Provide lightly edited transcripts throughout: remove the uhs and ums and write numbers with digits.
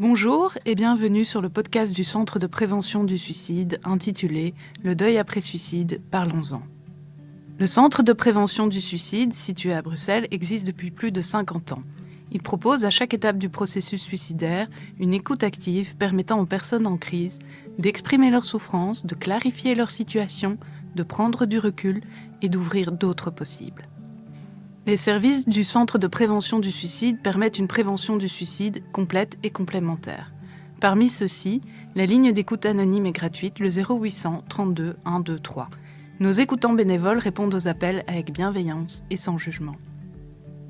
Bonjour et bienvenue sur le podcast du Centre de prévention du suicide intitulé « Le deuil après suicide, parlons-en ». Le Centre de prévention du suicide, situé à Bruxelles, existe depuis plus de 50 ans. Il propose à chaque étape du processus suicidaire une écoute active permettant aux personnes en crise d'exprimer leurs souffrances, de clarifier leur situation, de prendre du recul et d'ouvrir d'autres possibles. Les services du Centre de prévention du suicide permettent une prévention du suicide complète et complémentaire. Parmi ceux-ci, la ligne d'écoute anonyme est gratuite, le 0800 32 123. Nos écoutants bénévoles répondent aux appels avec bienveillance et sans jugement.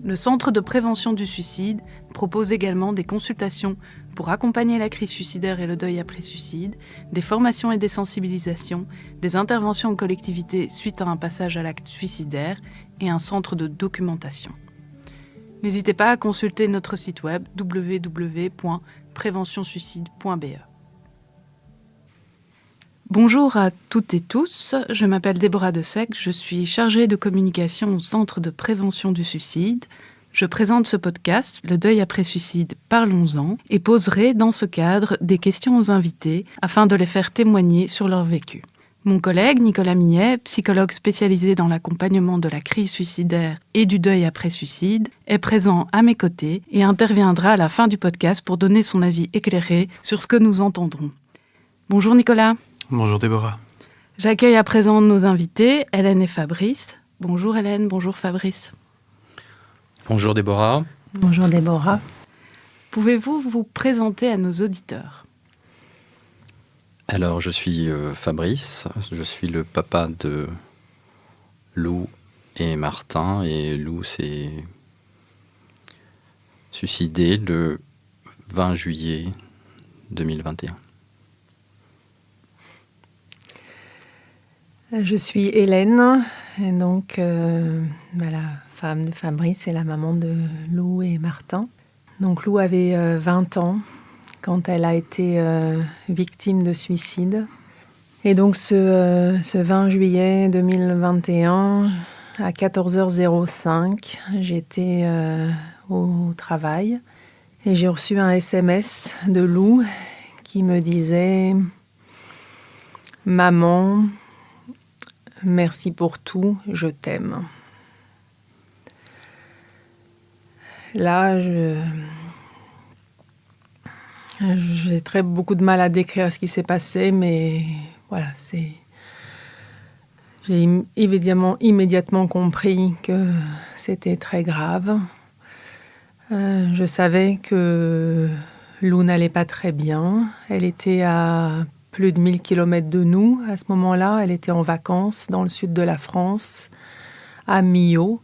Le Centre de prévention du suicide propose également des consultations pour accompagner la crise suicidaire et le deuil après suicide, des formations et des sensibilisations, des interventions en collectivité suite à un passage à l'acte suicidaire et un centre de documentation. N'hésitez pas à consulter notre site web www.préventionsuicide.be. Bonjour à toutes et tous, je m'appelle Déborah Dessec, je suis chargée de communication au Centre de prévention du suicide. Je présente ce podcast, Le deuil après suicide, parlons-en, et poserai dans ce cadre des questions aux invités afin de les faire témoigner sur leur vécu. Mon collègue Nicolas Mignet, psychologue spécialisé dans l'accompagnement de la crise suicidaire et du deuil après suicide, est présent à mes côtés et interviendra à la fin du podcast pour donner son avis éclairé sur ce que nous entendrons. Bonjour Nicolas. Bonjour Déborah. J'accueille à présent nos invités, Hélène et Fabrice. Bonjour Hélène, bonjour Fabrice. Bonjour Déborah. Bonjour Déborah. Pouvez-vous vous présenter à nos auditeurs ? Alors, je suis Fabrice, je suis le papa de Lou et Martin, et Lou s'est suicidé le 20 juillet 2021. Je suis Hélène, et donc la femme de Fabrice et la maman de Lou et Martin. Donc Lou avait 20 ans quand elle a été victime de suicide. Et donc ce 20 juillet 2021, à 14h05, j'étais au travail et j'ai reçu un SMS de Lou qui me disait « Maman, merci pour tout, je t'aime. » Là, j'ai beaucoup de mal à décrire ce qui s'est passé, mais voilà, j'ai immédiatement compris que c'était très grave. Je savais que Lou n'allait pas très bien. Elle était à plus de 1000 km de nous à ce moment-là. Elle était en vacances dans le sud de la France, à Millau,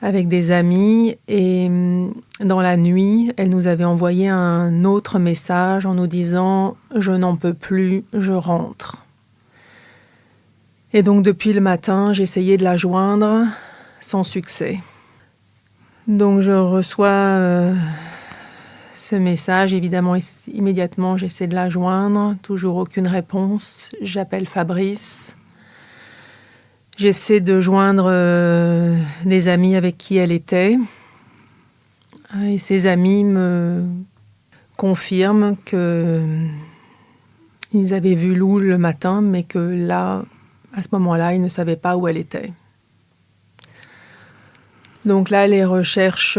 avec des amis. Et dans la nuit, elle nous avait envoyé un autre message en nous disant « Je n'en peux plus, je rentre ». Et donc depuis le matin, j'essayais de la joindre sans succès. Donc je reçois ce message, évidemment, immédiatement, j'essaie de la joindre, toujours aucune réponse. J'appelle Fabrice. J'essaie de joindre des amis avec qui elle était. Et ces amis me confirment qu'ils avaient vu Lou le matin, mais que là, à ce moment-là, ils ne savaient pas où elle était. Donc là, les recherches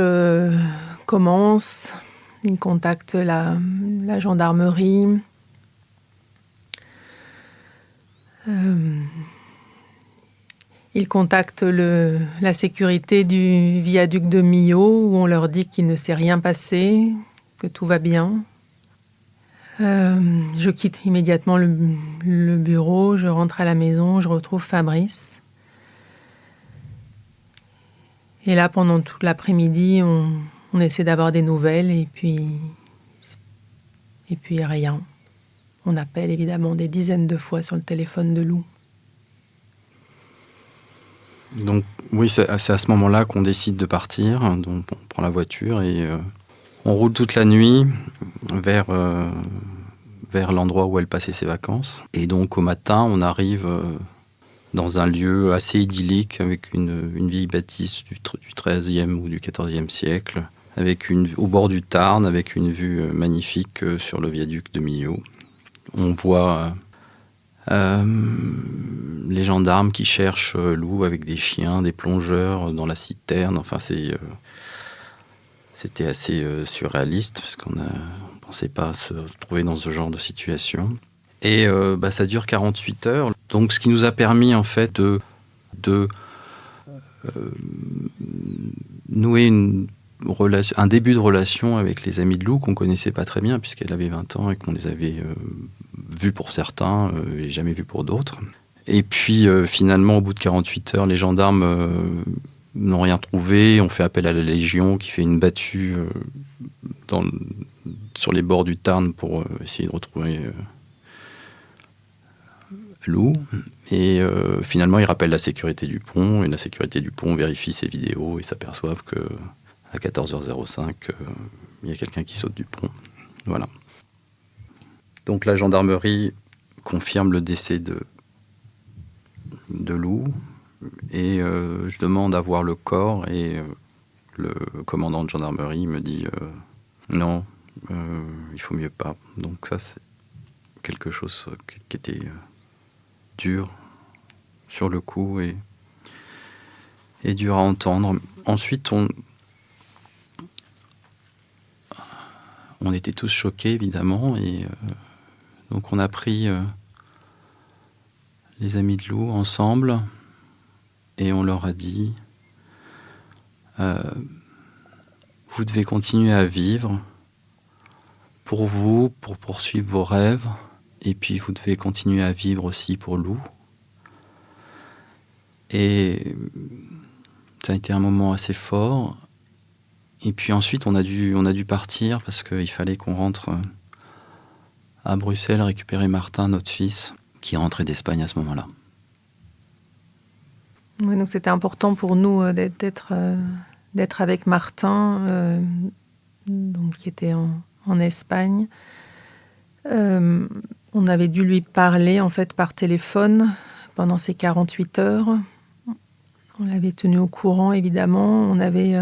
commencent. Ils contactent la gendarmerie. Ils contactent la sécurité du viaduc de Millau, où on leur dit qu'il ne s'est rien passé, que tout va bien. Je quitte immédiatement le bureau, je rentre à la maison, je retrouve Fabrice. Et là, pendant toute l'après-midi, on essaie d'avoir des nouvelles et puis rien. On appelle évidemment des dizaines de fois sur le téléphone de Lou. Donc oui, c'est à ce moment-là qu'on décide de partir. Donc on prend la voiture et on roule toute la nuit vers l'endroit où elle passait ses vacances. Et donc au matin, on arrive dans un lieu assez idyllique avec une vieille bâtisse du XIIIe ou du XIVe siècle, au bord du Tarn, avec une vue magnifique sur le viaduc de Millau. On voit les gendarmes qui cherchent Lou avec des chiens, des plongeurs dans la citerne. Enfin, c'était assez surréaliste, parce qu'on ne pensait pas se trouver dans ce genre de situation. Et ça dure 48 heures. Donc, ce qui nous a permis, en fait, de nouer un début de relation avec les amis de Lou, qu'on ne connaissait pas très bien, puisqu'elle avait 20 ans et qu'on les avait vus pour certains et jamais vus pour d'autres. Et puis, finalement, au bout de 48 heures, les gendarmes n'ont rien trouvé. On fait appel à la Légion, qui fait une battue sur les bords du Tarn pour essayer de retrouver Lou. Et finalement, ils rappellent la sécurité du pont, et la sécurité du pont vérifie ses vidéos et s'aperçoivent qu'à 14h05, il y a quelqu'un qui saute du pont. Voilà. Donc la gendarmerie confirme le décès de Lou, et je demande à voir le corps, et le commandant de gendarmerie me dit non, il faut mieux pas. Donc ça, c'est quelque chose qui était dur sur le coup et dur à entendre. Ensuite, on était tous choqués, évidemment, et donc on a pris les amis de Lou ensemble, et on leur a dit vous devez continuer à vivre pour vous, pour poursuivre vos rêves, et puis vous devez continuer à vivre aussi pour Lou. Et ça a été un moment assez fort. Et puis ensuite, on a dû partir, parce qu'il fallait qu'on rentre à Bruxelles récupérer Martin, notre fils, qui rentrait d'Espagne à ce moment-là. Oui, donc c'était important pour nous d'être avec Martin, donc, qui était en Espagne. On avait dû lui parler en fait par téléphone pendant ces 48 heures. On l'avait tenu au courant, évidemment. On avait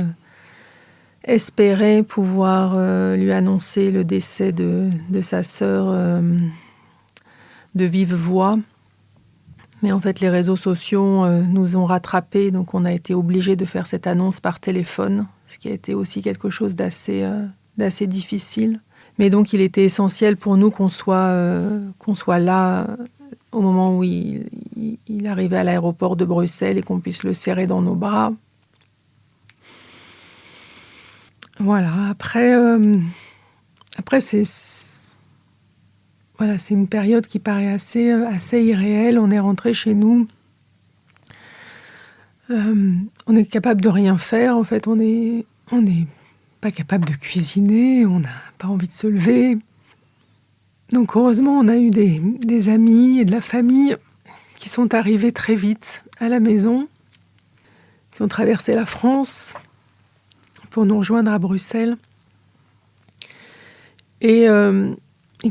espéré pouvoir lui annoncer le décès de sa sœur de vive voix. Mais en fait, les réseaux sociaux nous ont rattrapés, donc on a été obligés de faire cette annonce par téléphone, ce qui a été aussi quelque chose d'assez difficile. Mais donc, il était essentiel pour nous qu'on soit là au moment où il arrivait à l'aéroport de Bruxelles et qu'on puisse le serrer dans nos bras. Voilà. Après c'est une période qui paraît assez irréelle. On est rentré chez nous. On est capable de rien faire. En fait, on n'est pas capable de cuisiner. On n'a pas envie de se lever. Donc, heureusement, on a eu des amis et de la famille qui sont arrivés très vite à la maison, qui ont traversé la France pour nous rejoindre à Bruxelles. Et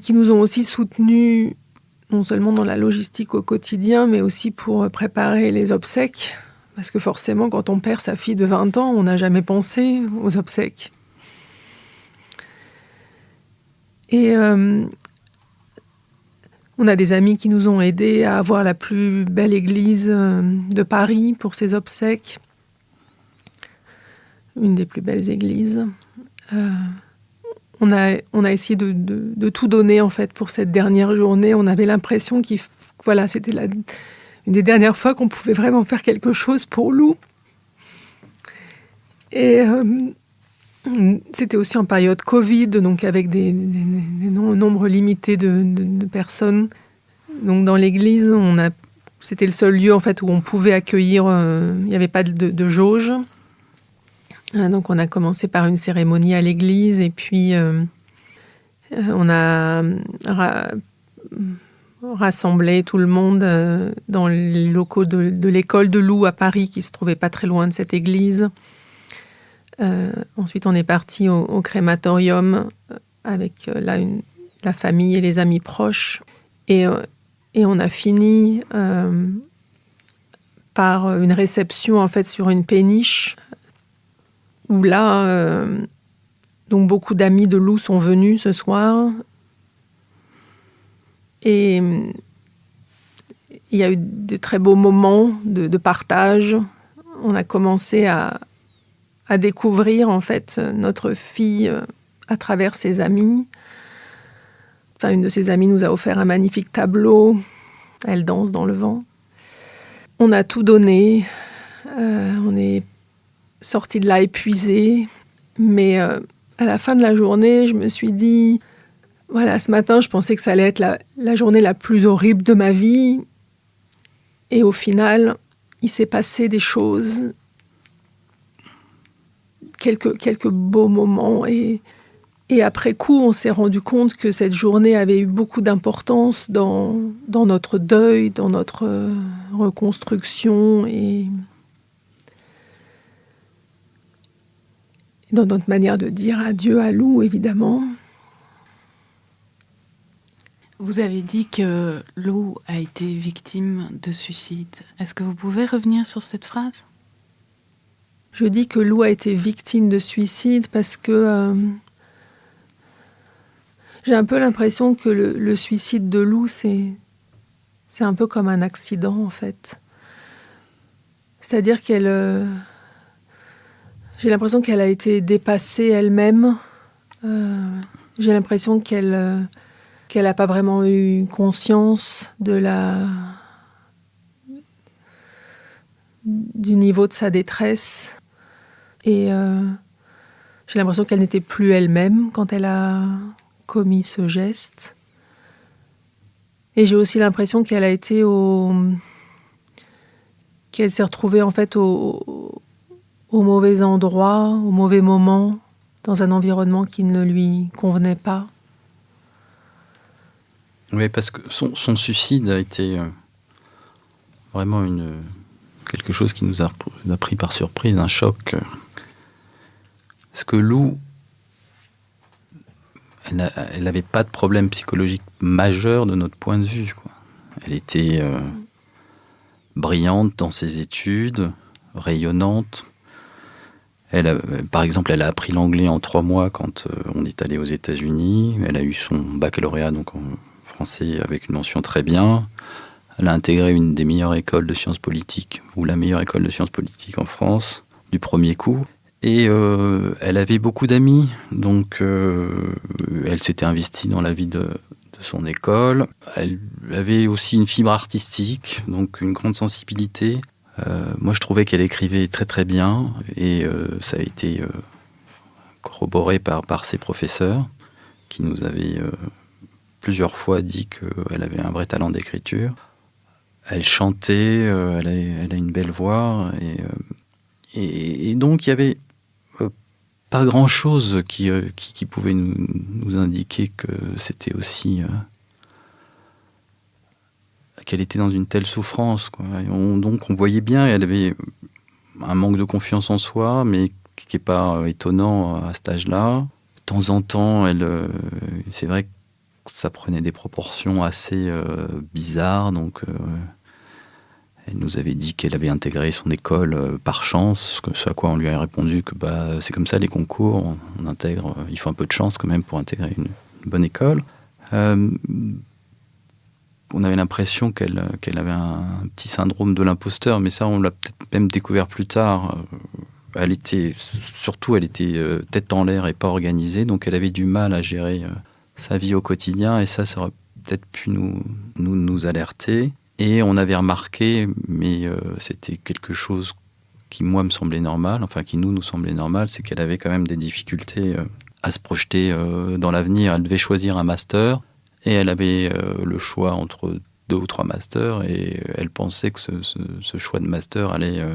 qui nous ont aussi soutenus, non seulement dans la logistique au quotidien, mais aussi pour préparer les obsèques. Parce que forcément, quand on perd sa fille de 20 ans, on n'a jamais pensé aux obsèques. Et on a des amis qui nous ont aidés à avoir la plus belle église de Paris pour ces obsèques. Une des plus belles églises. On a essayé de tout donner en fait pour cette dernière journée. On avait l'impression c'était une des dernières fois qu'on pouvait vraiment faire quelque chose pour Lou. Et c'était aussi en période Covid, donc avec des nombres limités de personnes. Donc dans l'église, c'était le seul lieu en fait où on pouvait accueillir. Il n'y avait pas de jauge. Donc on a commencé par une cérémonie à l'église, et puis on a rassemblé tout le monde dans les locaux de l'école de Lou à Paris, qui se trouvait pas très loin de cette église. Ensuite on est parti au crématorium avec la famille et les amis proches, et on a fini par une réception en fait sur une péniche, où là, Donc beaucoup d'amis de Lou sont venus ce soir. Et il y a eu de très beaux moments de partage. On a commencé à découvrir en fait notre fille à travers ses amis. Enfin, une de ses amies nous a offert un magnifique tableau. Elle danse dans le vent. On a tout donné. On est sortis de là épuisés. Mais à la fin de la journée, je me suis dit... Voilà, ce matin, je pensais que ça allait être la journée la plus horrible de ma vie. Et au final, il s'est passé des choses, quelques beaux moments. Et après coup, on s'est rendu compte que cette journée avait eu beaucoup d'importance dans notre deuil, dans notre reconstruction et dans notre manière de dire adieu à Lou, évidemment. Vous avez dit que Lou a été victime de suicide. Est-ce que vous pouvez revenir sur cette phrase ? Je dis que Lou a été victime de suicide parce que j'ai un peu l'impression que le suicide de Lou, c'est un peu comme un accident, en fait. C'est-à-dire j'ai l'impression qu'elle a été dépassée elle-même. J'ai l'impression qu'elle n'a pas vraiment eu conscience du niveau de sa détresse. Et j'ai l'impression qu'elle n'était plus elle-même quand elle a commis ce geste. Et j'ai aussi l'impression qu'elle s'est retrouvée en fait au mauvais endroit, au mauvais moment, dans un environnement qui ne lui convenait pas. Oui, parce que son suicide a été vraiment quelque chose qui nous a pris par surprise, un choc. Parce que Lou, elle n'avait pas de problème psychologique majeur de notre point de vue, quoi. Elle était brillante dans ses études, rayonnante. Par exemple, elle a appris l'anglais en 3 mois quand on est allé aux États-Unis. Elle a eu son baccalauréat donc en français avec une mention très bien. Elle a intégré une des meilleures écoles de sciences politiques, ou la meilleure école de sciences politiques en France, du premier coup. Et elle avait beaucoup d'amis, donc elle s'était investie dans la vie de son école. Elle avait aussi une fibre artistique, donc une grande sensibilité. Moi, je trouvais qu'elle écrivait très très bien, et ça a été corroboré par ses professeurs, qui nous avaient plusieurs fois dit qu'elle avait un vrai talent d'écriture. Elle chantait, elle a une belle voix, et donc il y avait pas grand-chose qui pouvait nous indiquer que c'était aussi qu'elle était dans une telle souffrance, quoi. Donc on voyait bien, elle avait un manque de confiance en soi, mais qui n'est pas étonnant à cet âge-là. De temps en temps, c'est vrai que ça prenait des proportions assez bizarres, donc elle nous avait dit qu'elle avait intégré son école par chance, ce à quoi on lui a répondu que c'est comme ça les concours, on intègre, il faut un peu de chance quand même pour intégrer une bonne école. On avait l'impression qu'elle avait un petit syndrome de l'imposteur, mais ça on l'a peut-être même découvert plus tard. Elle était tête en l'air et pas organisée, donc elle avait du mal à gérer sa vie au quotidien, et ça aurait peut-être pu nous alerter. Et on avait remarqué, mais c'était quelque chose qui, moi, me semblait normal, enfin qui nous semblait normal, c'est qu'elle avait quand même des difficultés à se projeter dans l'avenir. Elle devait choisir un master, et elle avait le choix entre 2 ou 3 masters, et elle pensait que ce choix de master allait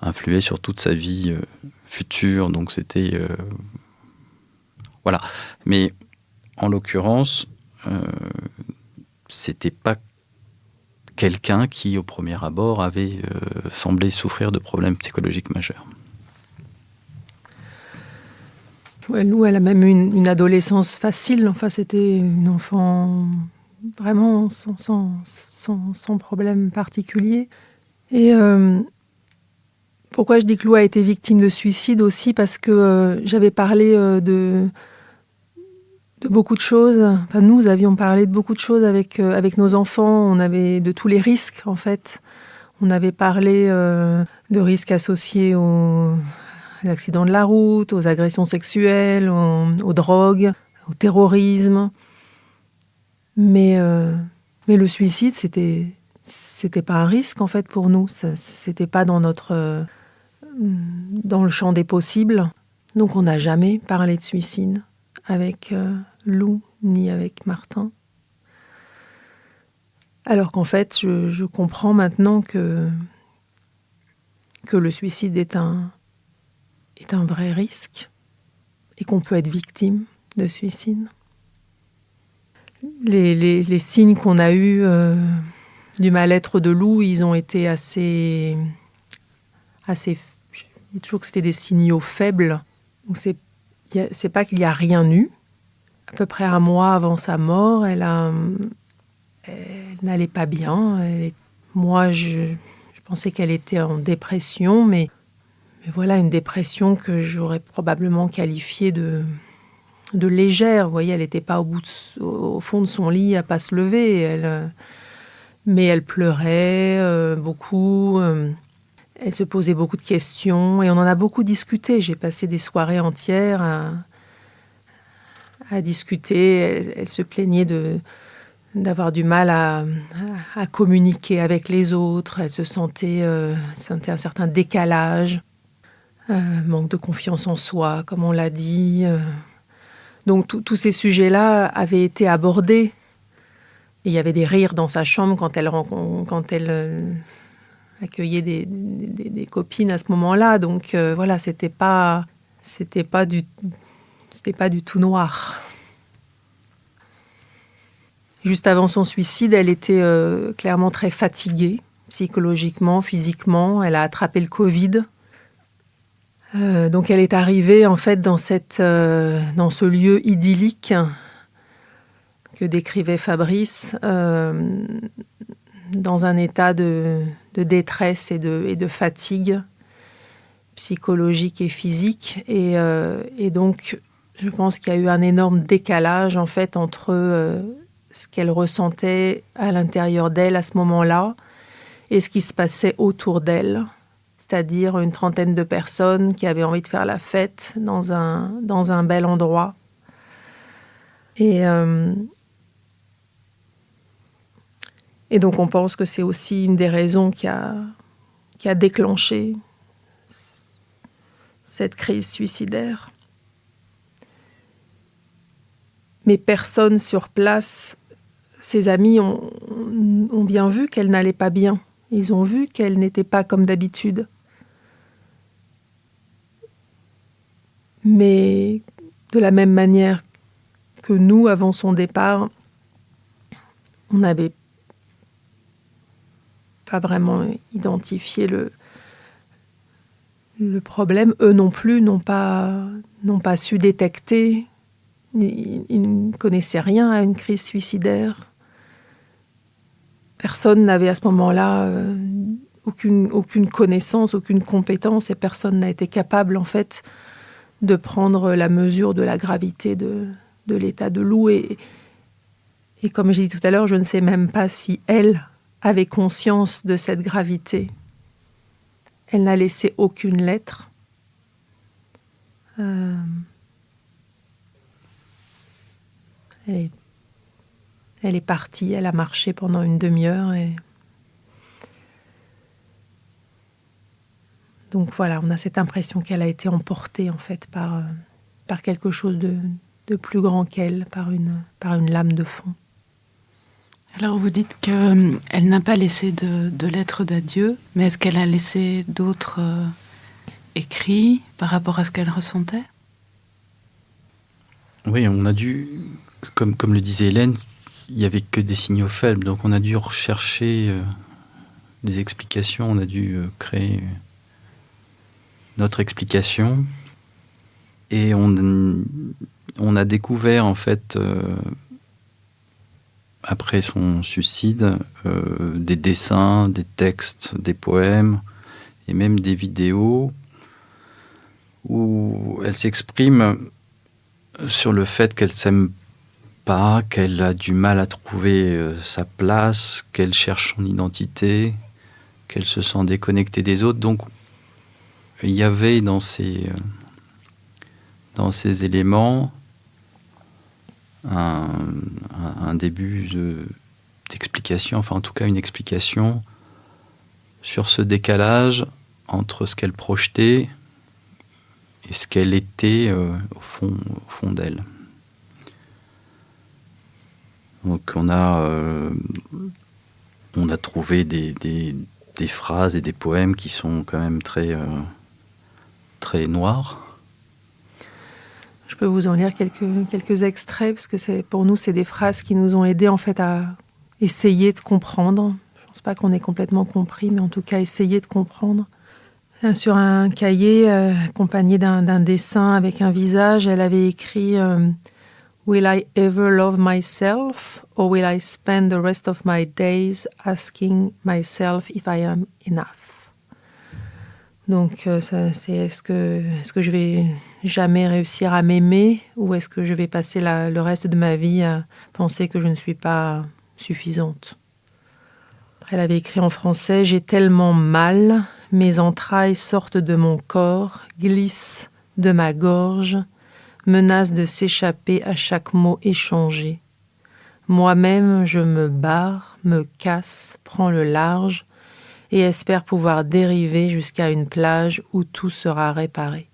influer sur toute sa vie future. Donc c'était... voilà. Mais en l'occurrence, c'était pas quelqu'un qui, au premier abord, avait semblé souffrir de problèmes psychologiques majeurs. Ouais, Lou, elle a même eu une adolescence facile. Enfin, c'était une enfant vraiment sans problème particulier. Et Pourquoi je dis que Lou a été victime de suicide aussi? Parce que j'avais parlé de beaucoup de choses. Enfin, nous avions parlé de beaucoup de choses avec nos enfants. On avait de tous les risques, en fait. On avait parlé de risques associés aux accidents de la route, aux agressions sexuelles, aux drogues, au terrorisme. Mais le suicide, c'était pas un risque, en fait, pour nous. C'était pas dans le champ des possibles. Donc on n'a jamais parlé de suicide avec Lou ni avec Martin. Alors qu'en fait, je comprends maintenant que le suicide est un vrai risque et qu'on peut être victime de suicide. Les signes qu'on a eus du mal-être de Lou, ils ont été assez. Je dis toujours que c'était des signaux faibles. Donc c'est pas qu'il n'y a rien eu. À peu près un mois avant sa mort, elle n'allait pas bien. Moi, je pensais qu'elle était en dépression, mais voilà, une dépression que j'aurais probablement qualifiée de légère. Vous voyez, elle n'était pas au fond de son lit à pas se lever. Mais elle pleurait beaucoup. Elle se posait beaucoup de questions et on en a beaucoup discuté. J'ai passé des soirées entières à discuter. Elle se plaignait d'avoir du mal à communiquer avec les autres. Elle se sentait un certain décalage, manque de confiance en soi, comme on l'a dit. Donc tous ces sujets-là avaient été abordés. Et il y avait des rires dans sa chambre quand elle accueillait des copines à ce moment-là. Donc voilà, c'était pas du tout noir. Juste avant son suicide, elle était clairement très fatiguée, psychologiquement, physiquement. Elle a attrapé le Covid. Donc elle est arrivée en fait dans ce lieu idyllique que décrivait Fabrice, dans un état de détresse et de fatigue psychologique et physique. Et donc, je pense qu'il y a eu un énorme décalage en fait entre ce qu'elle ressentait à l'intérieur d'elle à ce moment-là et ce qui se passait autour d'elle. C'est-à-dire une trentaine de personnes qui avaient envie de faire la fête dans un bel endroit. Et donc on pense que c'est aussi une des raisons qui a déclenché cette crise suicidaire. Mais personne sur place, ses amis ont bien vu qu'elle n'allait pas bien. Ils ont vu qu'elle n'était pas comme d'habitude. Mais de la même manière que nous, avant son départ, on n'avait pas vraiment identifié le problème. Eux non plus n'ont pas su détecter. Ils ne connaissaient rien à une crise suicidaire. Personne n'avait à ce moment-là aucune connaissance, aucune compétence, et personne n'a été capable, en fait, de prendre la mesure de la gravité de l'état de Lou. Et comme j'ai dit tout à l'heure, je ne sais même pas si elle avait conscience de cette gravité. Elle n'a laissé aucune lettre. Elle est partie, elle a marché pendant une demi-heure. Donc voilà, on a cette impression qu'elle a été emportée en fait par quelque chose de plus grand qu'elle, par une lame de fond. Alors vous dites qu'elle n'a pas laissé de lettres d'adieu, mais est-ce qu'elle a laissé d'autres écrits par rapport à ce qu'elle ressentait ? Oui, on a dû, comme le disait Hélène, il n'y avait que des signaux faibles, donc on a dû rechercher des explications, on a dû créer notre explication, et on a découvert en fait après son suicide des dessins, des textes, des poèmes et même des vidéos où elle s'exprime sur le fait qu'elle s'aime pas, qu'elle a du mal à trouver sa place, qu'elle cherche son identité, qu'elle se sent déconnectée des autres. Donc il y avait dans ces éléments un début d'explication, enfin en tout cas une explication sur ce décalage entre ce qu'elle projetait et ce qu'elle était au fond d'elle. Donc on a trouvé des phrases et des poèmes qui sont quand même très noirs. Je peux vous en lire quelques extraits, parce que pour nous, c'est des phrases qui nous ont aidés en fait à essayer de comprendre. Je ne pense pas qu'on ait complètement compris, mais en tout cas essayer de comprendre. Sur un cahier accompagné d'un dessin avec un visage, elle avait écrit Will I ever love myself, or will I spend the rest of my days asking myself if I am enough? Donc, c'est est-ce que je vais jamais réussir à m'aimer, ou est-ce que je vais passer le reste de ma vie à penser que je ne suis pas suffisante? Après, elle avait écrit en français « J'ai tellement mal, mes entrailles sortent de mon corps, glissent de ma gorge, menacent de s'échapper à chaque mot échangé. Moi-même, je me barre, me casse, prends le large, et espère pouvoir dériver jusqu'à une plage où tout sera réparé. »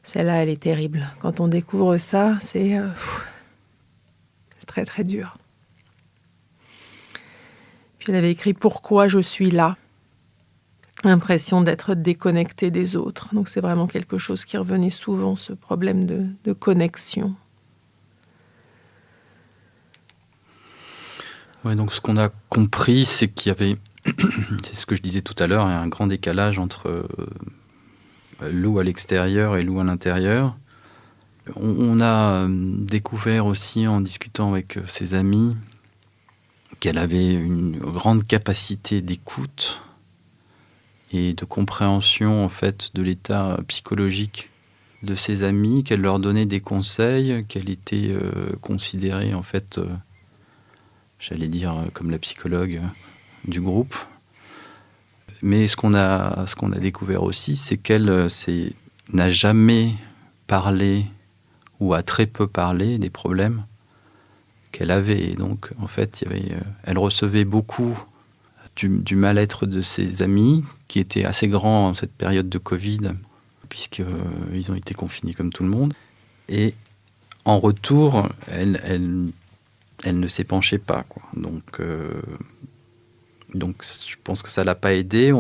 Celle-là, elle est terrible. Quand on découvre ça, c'est très très dur. Puis elle avait écrit « Pourquoi je suis là ?» L'impression d'être déconnectée des autres. Donc c'est vraiment quelque chose qui revenait souvent, ce problème de connexion. Ouais, donc ce qu'on a compris, c'est qu'il y avait, c'est ce que je disais tout à l'heure, un grand décalage entre Lou à l'extérieur et Lou à l'intérieur. On a découvert aussi en discutant avec ses amis qu'elle avait une grande capacité d'écoute et de compréhension en fait de l'état psychologique de ses amis, qu'elle leur donnait des conseils, qu'elle était considérée en fait j'allais dire comme la psychologue du groupe. Mais ce qu'on a découvert aussi, c'est qu'elle n'a jamais parlé ou a très peu parlé des problèmes qu'elle avait. Et donc, en fait, elle recevait beaucoup du mal-être de ses amis, qui étaient assez grands en cette période de Covid, puisqu'ils ont été confinés comme tout le monde. Et en retour, elle ne s'épanchait pas, quoi. Donc, je pense que ça ne l'a pas aidée.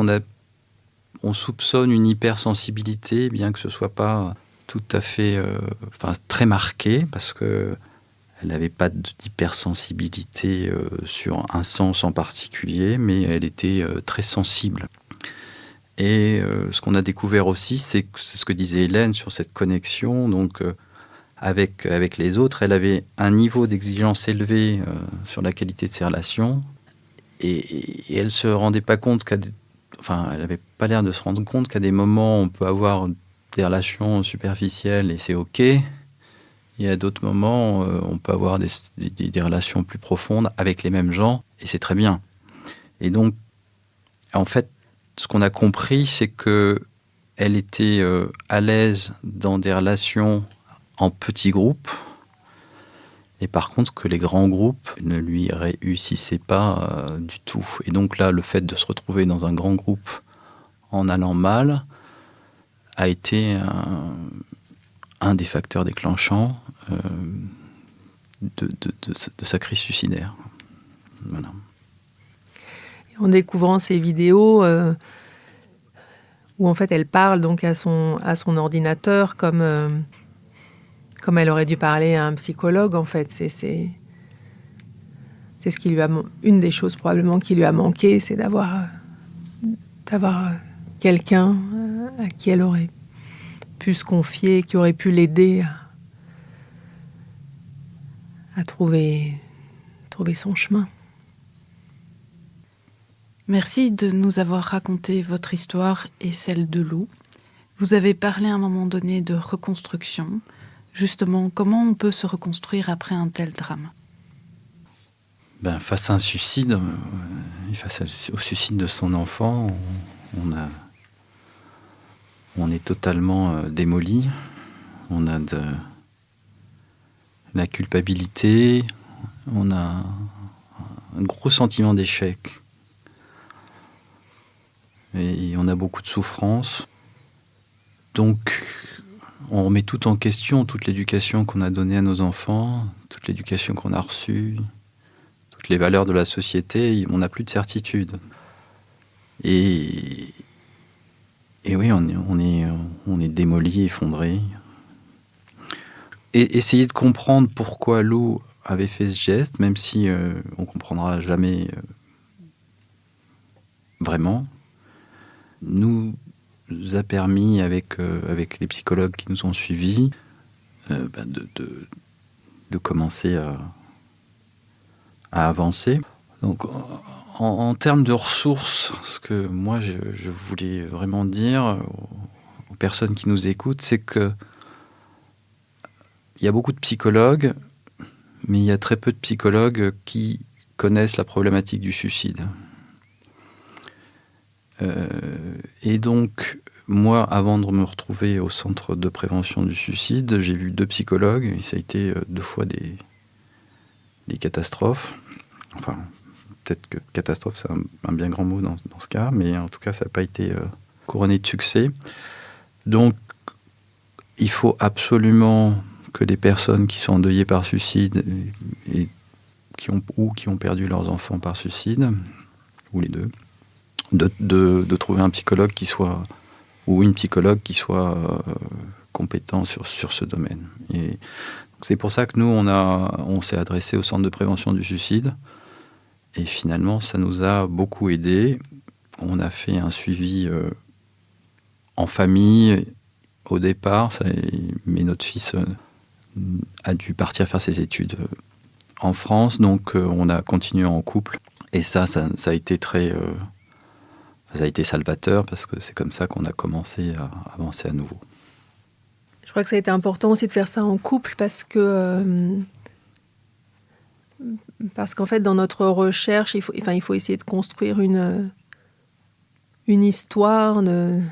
On soupçonne une hypersensibilité, bien que ce ne soit pas tout à fait très marqué, parce qu'elle n'avait pas d'hypersensibilité sur un sens en particulier, mais elle était très sensible. Et ce qu'on a découvert aussi, c'est ce que disait Hélène sur cette connexion, donc avec les autres, elle avait un niveau d'exigence élevé sur la qualité de ses relations, et elle se rendait pas compte elle n'avait pas l'air de se rendre compte qu'à des moments, on peut avoir des relations superficielles et c'est OK. Et à d'autres moments, on peut avoir des relations plus profondes avec les mêmes gens et c'est très bien. Et donc, en fait, ce qu'on a compris, c'est qu'elle était à l'aise dans des relations en petits groupes, et par contre que les grands groupes ne lui réussissaient pas du tout. Et donc là, le fait de se retrouver dans un grand groupe en allant mal a été un des facteurs déclenchants de sa crise suicidaire. Voilà. Et en découvrant ces vidéos où en fait elle parle donc à son ordinateur comme elle aurait dû parler à un psychologue, en fait, c'est ce qui lui a une des choses probablement qui lui a manqué, c'est d'avoir quelqu'un à qui elle aurait pu se confier, qui aurait pu l'aider à trouver son chemin. Merci de nous avoir raconté votre histoire et celle de Lou. Vous avez parlé à un moment donné de reconstruction. Justement, comment on peut se reconstruire après un tel drame ? Face à un suicide, et face au suicide de son enfant, on est totalement démoli. On a de la culpabilité, on a un gros sentiment d'échec. Et on a beaucoup de souffrance. Donc, on remet tout en question, toute l'éducation qu'on a donnée à nos enfants, toute l'éducation qu'on a reçue, toutes les valeurs de la société, on n'a plus de certitude. Et oui, on est démoli, effondré. Et essayer de comprendre pourquoi Lou avait fait ce geste, même si on comprendra jamais vraiment, nous a permis, avec les psychologues qui nous ont suivis, de commencer à avancer. Donc, en termes de ressources, ce que moi je voulais vraiment dire aux personnes qui nous écoutent, c'est que il y a beaucoup de psychologues, mais il y a très peu de psychologues qui connaissent la problématique du suicide. Et donc, moi, avant de me retrouver au centre de prévention du suicide, j'ai vu 2 psychologues, et ça a été 2 fois des catastrophes. Enfin, peut-être que catastrophe, c'est un bien grand mot dans ce cas, mais en tout cas, ça n'a pas été couronné de succès. Donc, il faut absolument que les personnes qui sont endeuillées par suicide et qui ont perdu leurs enfants par suicide, ou les deux, de trouver un psychologue qui soit, ou une psychologue qui soit compétent sur ce domaine. Et c'est pour ça que nous, on s'est adressé au centre de prévention du suicide, et finalement, ça nous a beaucoup aidés. On a fait un suivi en famille au départ, mais notre fils a dû partir faire ses études en France, donc on a continué en couple, et ça a été ça a été salvateur, parce que c'est comme ça qu'on a commencé à avancer à nouveau. Je crois que ça a été important aussi de faire ça en couple, parce qu'en fait, dans notre recherche, il faut essayer de construire une histoire, une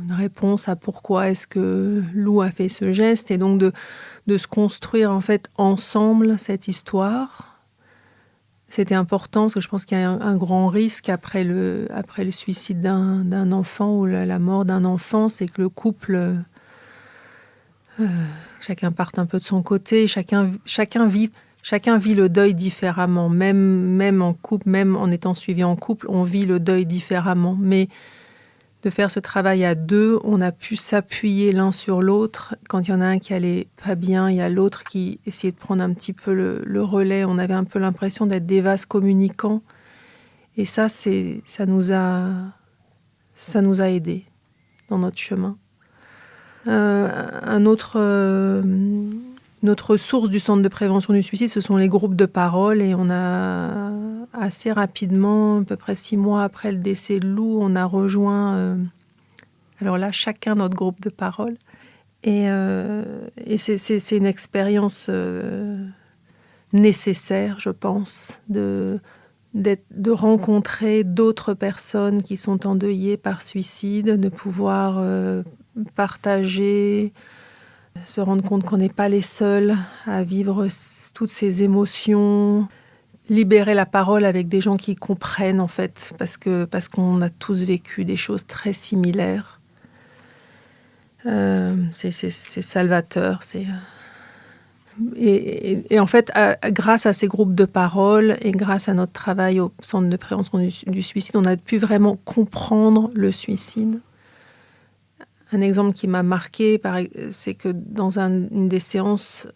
réponse à pourquoi est-ce que Lou a fait ce geste, et donc de se construire en fait ensemble cette histoire. C'était important, parce que je pense qu'il y a un grand risque après le suicide d'un enfant, ou la mort d'un enfant, c'est que le couple, chacun parte un peu de son côté, chacun vit le deuil différemment, même en couple, même en étant suivi en couple, on vit le deuil différemment. Mais de faire ce travail à 2, on a pu s'appuyer l'un sur l'autre. Quand il y en a un qui allait pas bien, il y a l'autre qui essayait de prendre un petit peu le relais. On avait un peu l'impression d'être des vases communicants. Et ça nous a aidés dans notre chemin. Une autre source du centre de prévention du suicide, ce sont les groupes de parole. Et on a assez rapidement, à peu près 6 mois après le décès de Lou, on a rejoint, alors là, chacun notre groupe de parole. Et c'est une expérience nécessaire, je pense, de rencontrer d'autres personnes qui sont endeuillées par suicide, de pouvoir partager, se rendre compte qu'on n'est pas les seuls à vivre toutes ces émotions, libérer la parole avec des gens qui comprennent, en fait, parce qu'on a tous vécu des choses très similaires. C'est salvateur. Et en fait, grâce à ces groupes de parole et grâce à notre travail au centre de prévention du suicide, on a pu vraiment comprendre le suicide. Un exemple qui m'a marqué, c'est que dans une des séances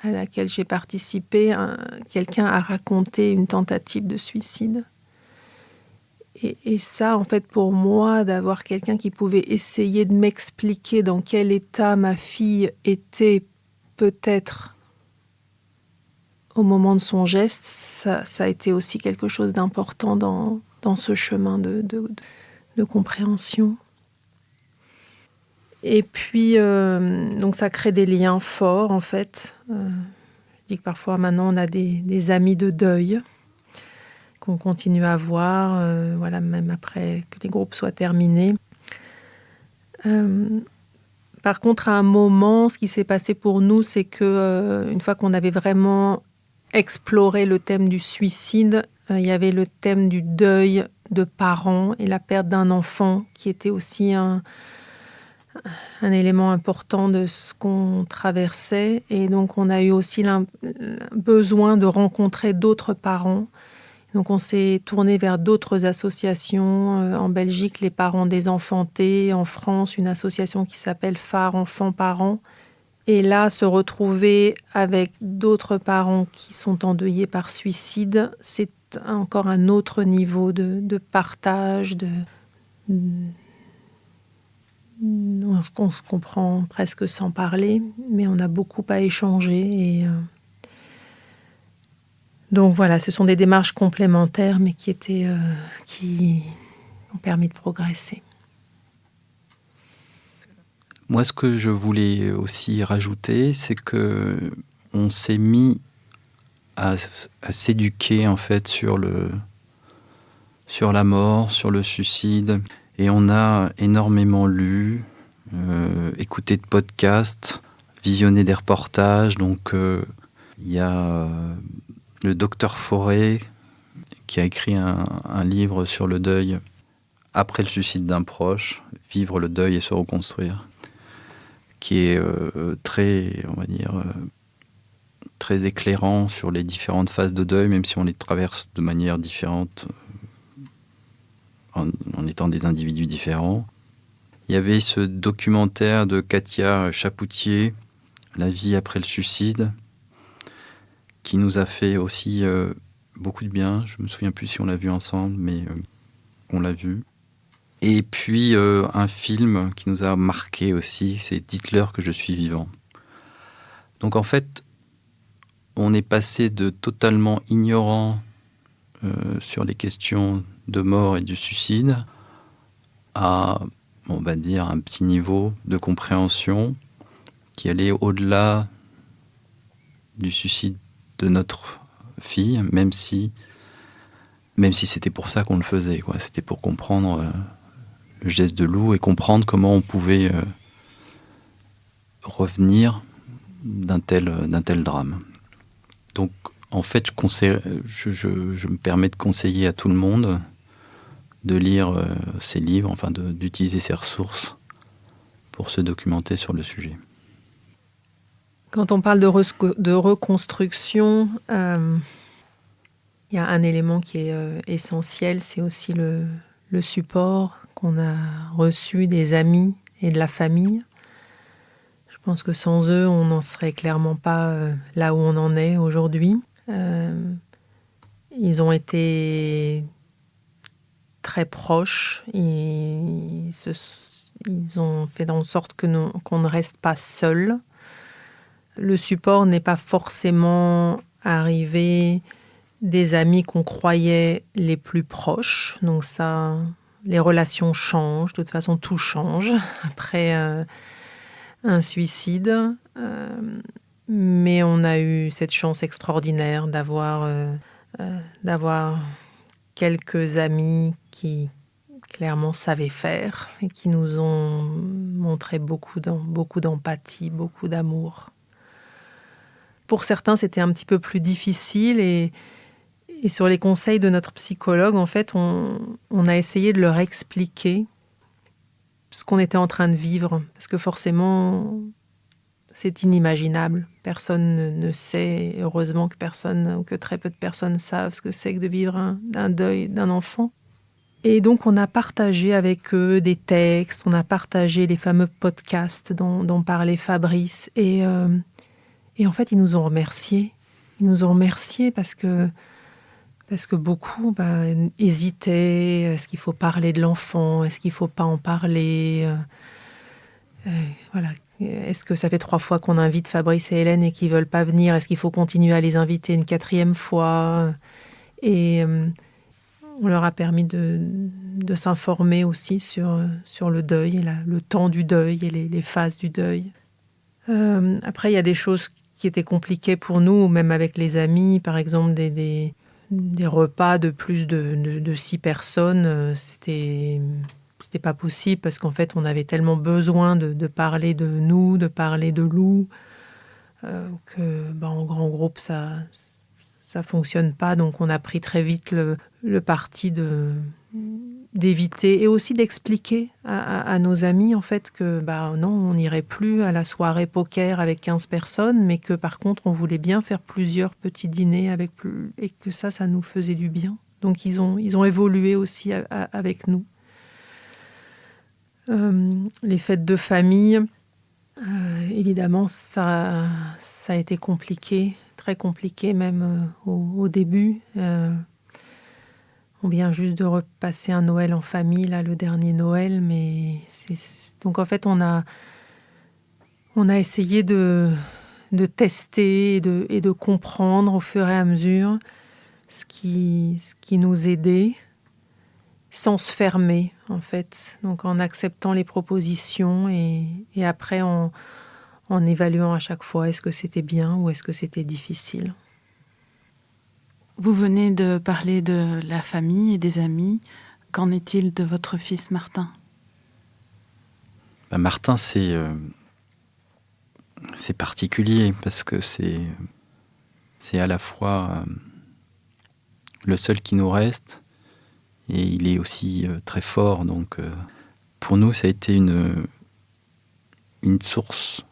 à laquelle j'ai participé, quelqu'un a raconté une tentative de suicide. Et ça, en fait, pour moi, d'avoir quelqu'un qui pouvait essayer de m'expliquer dans quel état ma fille était peut-être au moment de son geste, ça a été aussi quelque chose d'important dans ce chemin de compréhension. Et puis, donc ça crée des liens forts, en fait. Je dis que parfois, maintenant, on a des amis de deuil qu'on continue à voir, même après que les groupes soient terminés. Par contre, à un moment, ce qui s'est passé pour nous, c'est que une fois qu'on avait vraiment exploré le thème du suicide, il y avait le thème du deuil de parents et la perte d'un enfant qui était aussi un élément important de ce qu'on traversait. Et donc, on a eu aussi besoin de rencontrer d'autres parents. Donc, on s'est tourné vers d'autres associations. En Belgique, les parents désenfantés. En France, une association qui s'appelle Phare Enfants Parents. Et là, se retrouver avec d'autres parents qui sont endeuillés par suicide, c'est encore un autre niveau de partage. On se comprend presque sans parler, mais on a beaucoup à échanger. Donc voilà, ce sont des démarches complémentaires, mais qui ont permis de progresser. Moi, ce que je voulais aussi rajouter, c'est que on s'est mis à s'éduquer en fait sur la mort, sur le suicide, et on a énormément lu, écouté de podcasts, visionné des reportages. Donc, il y a le docteur Forêt qui a écrit un livre sur le deuil après le suicide d'un proche, Vivre le deuil et se reconstruire, qui est très, on va dire, très éclairant sur les différentes phases de deuil, même si on les traverse de manière différente, en étant des individus différents. Il y avait ce documentaire de Katia Chapoutier, La vie après le suicide, qui nous a fait aussi beaucoup de bien. Je me souviens plus si on l'a vu ensemble, mais on l'a vu. Et puis un film qui nous a marqué aussi, c'est « Dites-leur que je suis vivant ». Donc en fait, on est passé de totalement ignorant sur les questions de mort et du suicide à, on va dire, un petit niveau de compréhension qui allait au-delà du suicide de notre fille, même si c'était pour ça qu'on le faisait, quoi. C'était pour comprendre le geste de Lou et comprendre comment on pouvait revenir d'un tel drame. Donc, en fait, je me permets de conseiller à tout le monde de lire ces livres, enfin d'utiliser ces ressources pour se documenter sur le sujet. Quand on parle de reconstruction, il y a un élément qui est essentiel, c'est aussi le support qu'on a reçu des amis et de la famille. Je pense que sans eux, on n'en serait clairement pas là où on en est aujourd'hui. Ils ont été très proches. Ils ont fait en sorte qu'on ne reste pas seul. Le support n'est pas forcément arrivé des amis qu'on croyait les plus proches. Donc ça, les relations changent. De toute façon, tout change après un suicide. Mais on a eu cette chance extraordinaire d'avoir quelques amis qui clairement savaient faire et qui nous ont montré beaucoup d'empathie, beaucoup d'amour. Pour certains, c'était un petit peu plus difficile et sur les conseils de notre psychologue, en fait, on a essayé de leur expliquer ce qu'on était en train de vivre. Parce que forcément, c'est inimaginable. Personne ne sait, heureusement que très peu de personnes savent ce que c'est que de vivre un deuil d'un enfant. Et donc, on a partagé avec eux des textes, on a partagé les fameux podcasts dont parlait Fabrice. Et en fait, ils nous ont remerciés. Ils nous ont remerciés parce que beaucoup hésitaient. Est-ce qu'il faut parler de l'enfant? Est-ce qu'il ne faut pas en parler? Voilà. Est-ce que ça fait 3 fois qu'on invite Fabrice et Hélène et qu'ils ne veulent pas venir? Est-ce qu'il faut continuer à les inviter une 4e fois? Et on leur a permis de s'informer aussi sur le deuil, le temps du deuil et les phases du deuil. Après, il y a des choses qui étaient compliquées pour nous, même avec les amis, par exemple des repas de plus de 6 personnes. C'était pas possible parce qu'en fait, on avait tellement besoin de parler de nous, de parler de Lou, que en grand groupe, ça fonctionne pas. Donc, on a pris très vite le parti d'éviter et aussi d'expliquer à nos amis en fait que non, on n'irait plus à la soirée poker avec 15 personnes, mais que par contre, on voulait bien faire plusieurs petits dîners et que ça nous faisait du bien. Donc, ils ont évolué aussi avec nous. Les fêtes de famille, évidemment, ça a été compliqué, très compliqué même au début. On vient juste de repasser un Noël en famille, là, le dernier Noël, mais donc en fait, on a essayé de tester et de comprendre au fur et à mesure ce qui nous aidait, sans se fermer, en fait. Donc, en acceptant les propositions et après, en évaluant à chaque fois est-ce que c'était bien ou est-ce que c'était difficile. Vous venez de parler de la famille et des amis. Qu'en est-il de votre fils Martin ? Martin, c'est particulier parce que c'est à la fois le seul qui nous reste. Et il est aussi très fort, donc pour nous, ça a été une source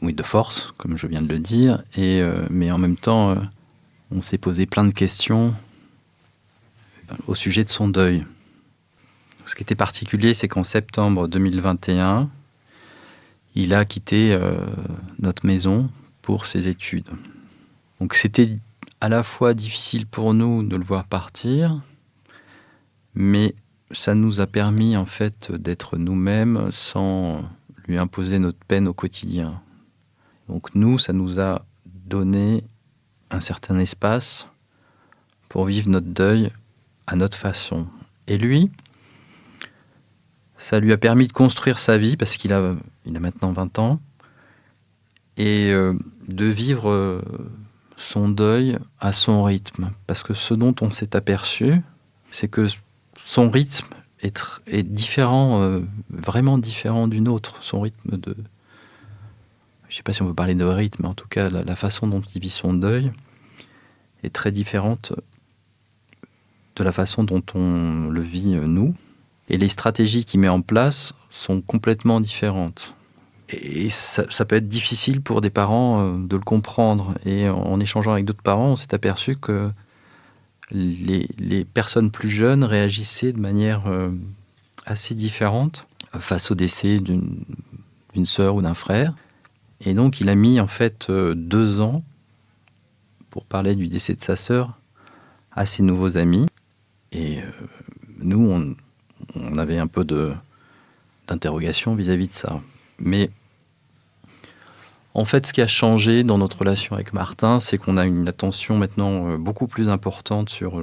de force, comme je viens de le dire, mais en même temps, on s'est posé plein de questions au sujet de son deuil. Ce qui était particulier, c'est qu'en septembre 2021, il a quitté notre maison pour ses études. Donc c'était à la fois difficile pour nous de le voir partir, mais ça nous a permis en fait d'être nous-mêmes sans lui imposer notre peine au quotidien. Donc nous, ça nous a donné un certain espace pour vivre notre deuil à notre façon. Et lui, ça lui a permis de construire sa vie parce qu'il a maintenant 20 ans et de vivre son deuil à son rythme. Parce que ce dont on s'est aperçu, c'est que son rythme est différent, vraiment différent du nôtre. Son rythme je ne sais pas si on peut parler de rythme, mais en tout cas, la façon dont il vit son deuil est très différente de la façon dont on le vit, nous. Et les stratégies qu'il met en place sont complètement différentes. Et ça peut être difficile pour des parents de le comprendre. Et en échangeant avec d'autres parents, on s'est aperçu que les personnes plus jeunes réagissaient de manière assez différente face au décès d'une sœur ou d'un frère. Et donc, il a mis en fait 2 ans pour parler du décès de sa sœur à ses nouveaux amis. Et nous, on avait un peu d'interrogation vis-à-vis de ça. Mais en fait, ce qui a changé dans notre relation avec Martin, c'est qu'on a une attention maintenant beaucoup plus importante sur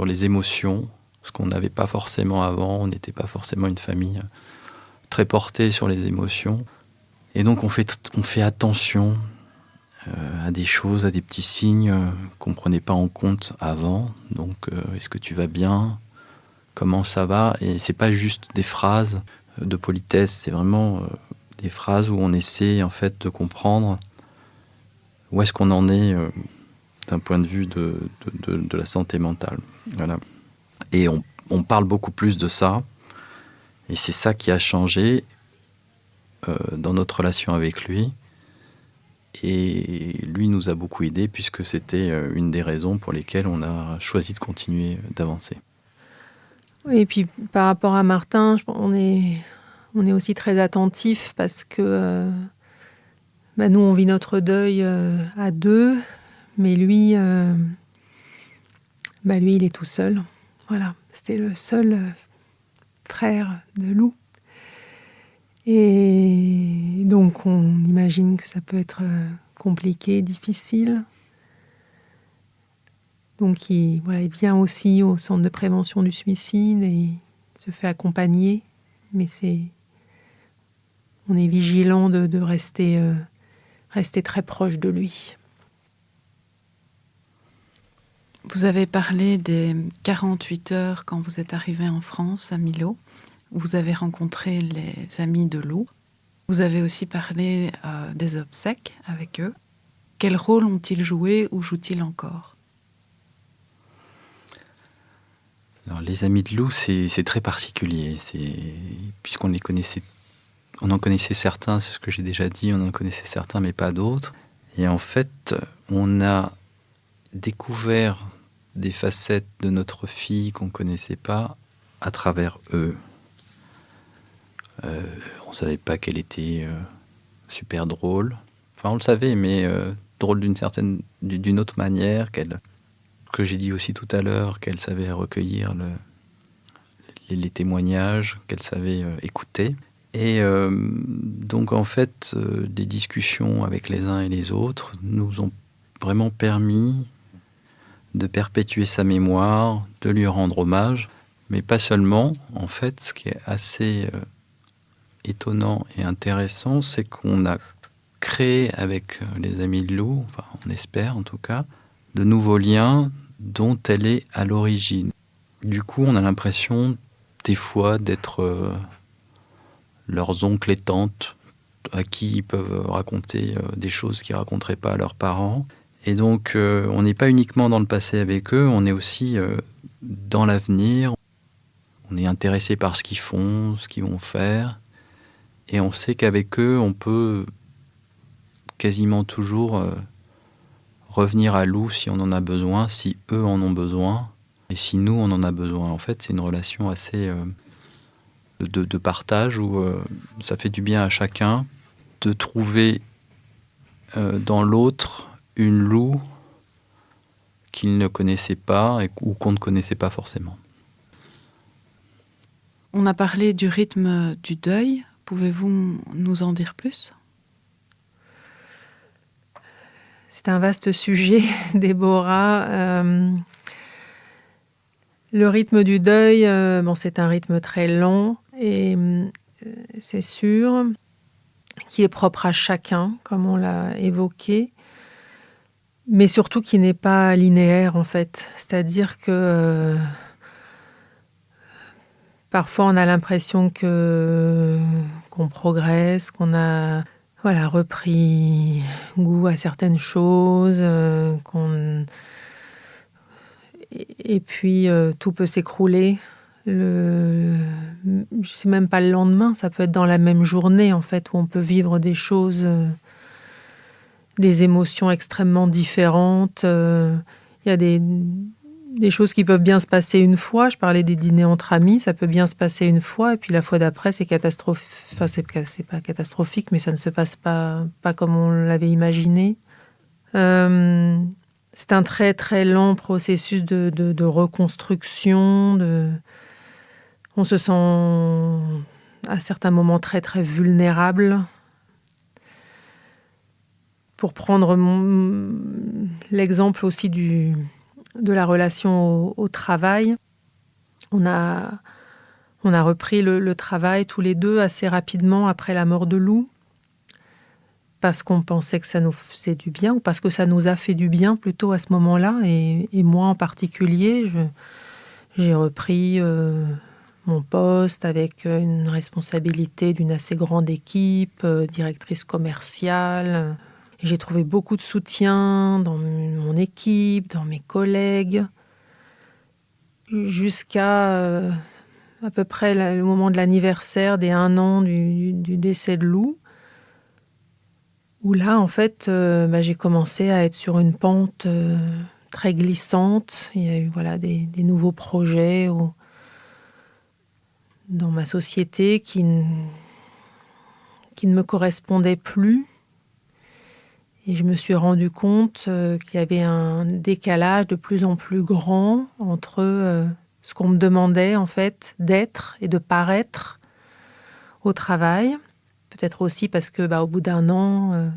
les émotions, ce qu'on n'avait pas forcément avant. On n'était pas forcément une famille très portée sur les émotions. Et donc, on fait attention à des choses, à des petits signes qu'on ne prenait pas en compte avant. Donc, est-ce que tu vas bien ? Comment ça va ? Et c'est pas juste des phrases de politesse, c'est vraiment des phrases où on essaie en fait de comprendre où est-ce qu'on en est d'un point de vue de la santé mentale. Voilà. Et on parle beaucoup plus de ça. Et c'est ça qui a changé dans notre relation avec lui. Et lui nous a beaucoup aidés puisque c'était une des raisons pour lesquelles on a choisi de continuer d'avancer. Oui, et puis par rapport à Martin, on est aussi très attentifs parce que nous, on vit notre deuil à 2, mais lui, lui, il est tout seul. Voilà, c'était le seul frère de Lou. Et Donc on imagine que ça peut être compliqué, difficile. Donc il vient aussi au centre de prévention du suicide et il se fait accompagner. Mais on est vigilant de rester très proche de lui. Vous avez parlé des 48 heures quand vous êtes arrivé en France, à Millau. Vous avez rencontré les amis de Lou. Vous avez aussi parlé des obsèques avec eux. Quel rôle ont-ils joué ou jouent-ils encore ? Alors, les amis de Lou, c'est très particulier. Puisqu'on les connaissait, on en connaissait certains, c'est ce que j'ai déjà dit, on en connaissait certains, mais pas d'autres. Et en fait, on a découvert des facettes de notre fille qu'on ne connaissait pas à travers eux. On ne savait pas qu'elle était super drôle. Enfin, on le savait, mais drôle d'une autre manière, que j'ai dit aussi tout à l'heure, qu'elle savait recueillir les témoignages, qu'elle savait écouter. Et donc, en fait, des discussions avec les uns et les autres nous ont vraiment permis de perpétuer sa mémoire, de lui rendre hommage, mais pas seulement. En fait, ce qui est assez étonnant et intéressant, c'est qu'on a créé avec les amis de Lou, enfin, on espère en tout cas, de nouveaux liens dont elle est à l'origine. Du coup, on a l'impression, des fois, d'être leurs oncles et tantes, à qui ils peuvent raconter des choses qu'ils ne raconteraient pas à leurs parents. Et donc, on n'est pas uniquement dans le passé avec eux, on est aussi dans l'avenir. On est intéressé par ce qu'ils font, ce qu'ils vont faire. Et on sait qu'avec eux, on peut quasiment toujours revenir à Lou si on en a besoin, si eux en ont besoin, et si nous, on en a besoin. En fait, c'est une relation assez de partage où ça fait du bien à chacun de trouver dans l'autre une Lou qu'il ne connaissait pas ou qu'on ne connaissait pas forcément. On a parlé du rythme du deuil. Pouvez-vous nous en dire plus ? C'est un vaste sujet, Déborah. Le rythme du deuil, c'est un rythme très lent et c'est sûr, qui est propre à chacun, comme on l'a évoqué, mais surtout qui n'est pas linéaire en fait. C'est-à-dire que parfois on a l'impression qu'on progresse, qu'on a repris goût à certaines choses, et puis tout peut s'écrouler. Je sais même pas le lendemain, ça peut être dans la même journée en fait, où on peut vivre des choses, des émotions extrêmement différentes. Il y a des choses qui peuvent bien se passer une fois. Je parlais des dîners entre amis, ça peut bien se passer une fois, et puis la fois d'après, c'est catastrophique. Enfin, c'est pas catastrophique, mais ça ne se passe pas comme on l'avait imaginé. C'est un très très lent processus de reconstruction. On se sent à certains moments très très vulnérable. Pour prendre l'exemple aussi de la relation au travail, on a repris le travail tous les deux assez rapidement après la mort de Lou, parce qu'on pensait que ça nous faisait du bien, ou parce que ça nous a fait du bien plutôt à ce moment-là. Et moi en particulier, j'ai repris mon poste avec une responsabilité d'une assez grande équipe, directrice commerciale. Et j'ai trouvé beaucoup de soutien dans mon équipe, dans mes collègues, jusqu'à à peu près le moment de l'anniversaire des 1 an du décès de Lou, où là, en fait, j'ai commencé à être sur une pente très glissante. Il y a eu des nouveaux projets dans ma société qui ne me correspondaient plus. Et je me suis rendu compte qu'il y avait un décalage de plus en plus grand entre ce qu'on me demandait, en fait, d'être et de paraître au travail. peut-être aussi parce que au bout d'un an,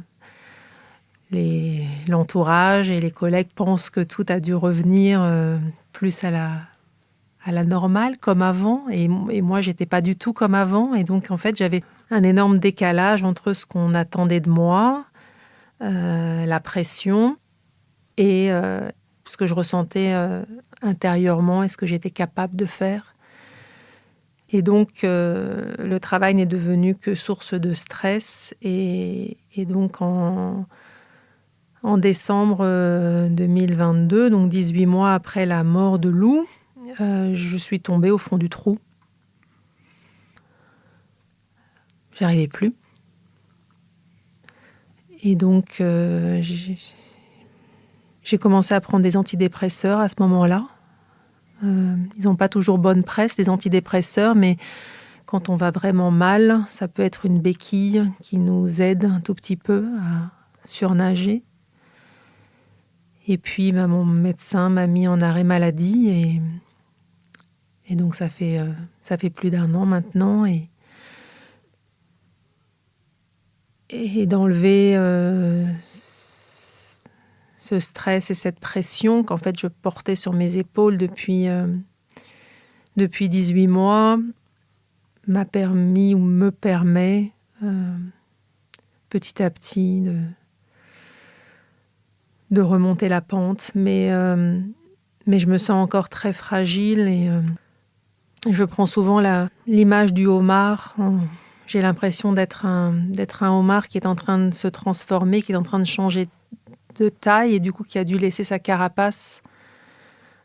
l'entourage et les collègues pensent que tout a dû revenir plus à la normale, comme avant. Et moi, j'étais pas du tout comme avant. Et donc, en fait, j'avais un énorme décalage entre ce qu'on attendait de moi, la pression, et ce que je ressentais intérieurement et ce que j'étais capable de faire. Et donc, le travail n'est devenu que source de stress. Et donc, en décembre 2022, donc 18 mois après la mort de Lou, je suis tombée au fond du trou. J'y arrivais plus. Et donc, j'ai commencé à prendre des antidépresseurs à ce moment-là. Ils n'ont pas toujours bonne presse, les antidépresseurs, mais quand on va vraiment mal, ça peut être une béquille qui nous aide un tout petit peu à surnager. Et puis, mon médecin m'a mis en arrêt maladie et donc ça fait plus d'1 an maintenant et d'enlever ce stress et cette pression qu'en fait je portais sur mes épaules depuis 18 mois m'a permis ou me permet petit à petit de remonter la pente, mais je me sens encore très fragile et je prends souvent l'image du homard. J'ai l'impression d'être un homard qui est en train de se transformer, qui est en train de changer de taille et du coup qui a dû laisser sa carapace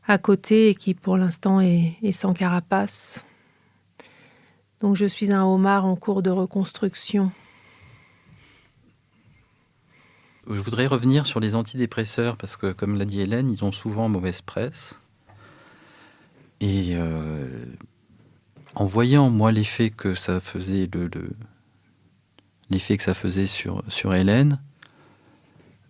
à côté et qui pour l'instant est sans carapace. Donc je suis un homard en cours de reconstruction. Je voudrais revenir sur les antidépresseurs parce que, comme l'a dit Hélène, ils ont souvent mauvaise presse. Et en voyant, moi, l'effet que ça faisait, l'effet que ça faisait sur Hélène,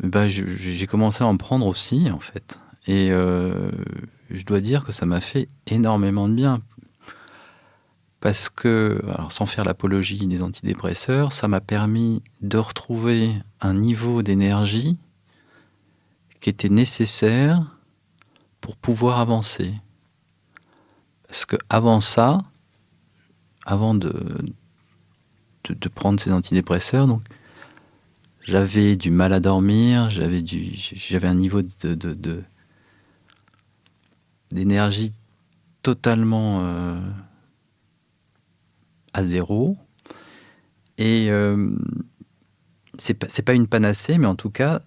j'ai commencé à en prendre aussi, en fait. Et je dois dire que ça m'a fait énormément de bien. Parce que, alors sans faire l'apologie des antidépresseurs, ça m'a permis de retrouver un niveau d'énergie qui était nécessaire pour pouvoir avancer. Parce que avant ça, avant de prendre ces antidépresseurs, donc, j'avais du mal à dormir, j'avais un niveau d'énergie totalement à zéro. Et c'est pas une panacée, mais en tout cas,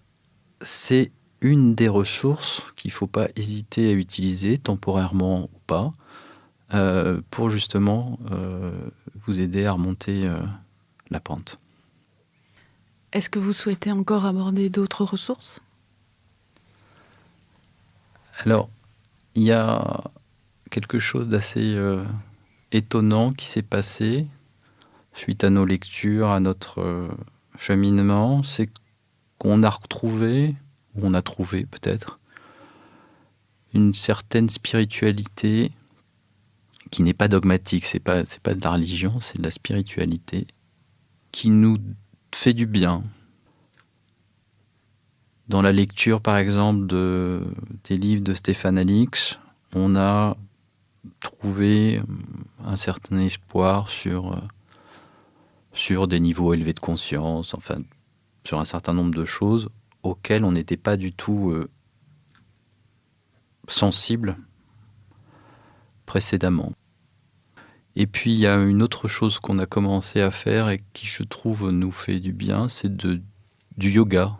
c'est une des ressources qu'il ne faut pas hésiter à utiliser, temporairement ou pas, pour justement vous aider à remonter la pente. Est-ce que vous souhaitez encore aborder d'autres ressources ? Alors, il y a quelque chose d'assez étonnant qui s'est passé suite à nos lectures, à notre cheminement, c'est qu'on a retrouvé, ou on a trouvé peut-être, une certaine spiritualité qui n'est pas dogmatique, c'est pas de la religion, c'est de la spiritualité qui nous fait du bien. Dans la lecture, par exemple, des livres de Stéphane Alix, on a trouvé un certain espoir sur des niveaux élevés de conscience, enfin, sur un certain nombre de choses auxquelles on n'était pas du tout sensible précédemment. Et puis, il y a une autre chose qu'on a commencé à faire et qui, je trouve, nous fait du bien, c'est du yoga.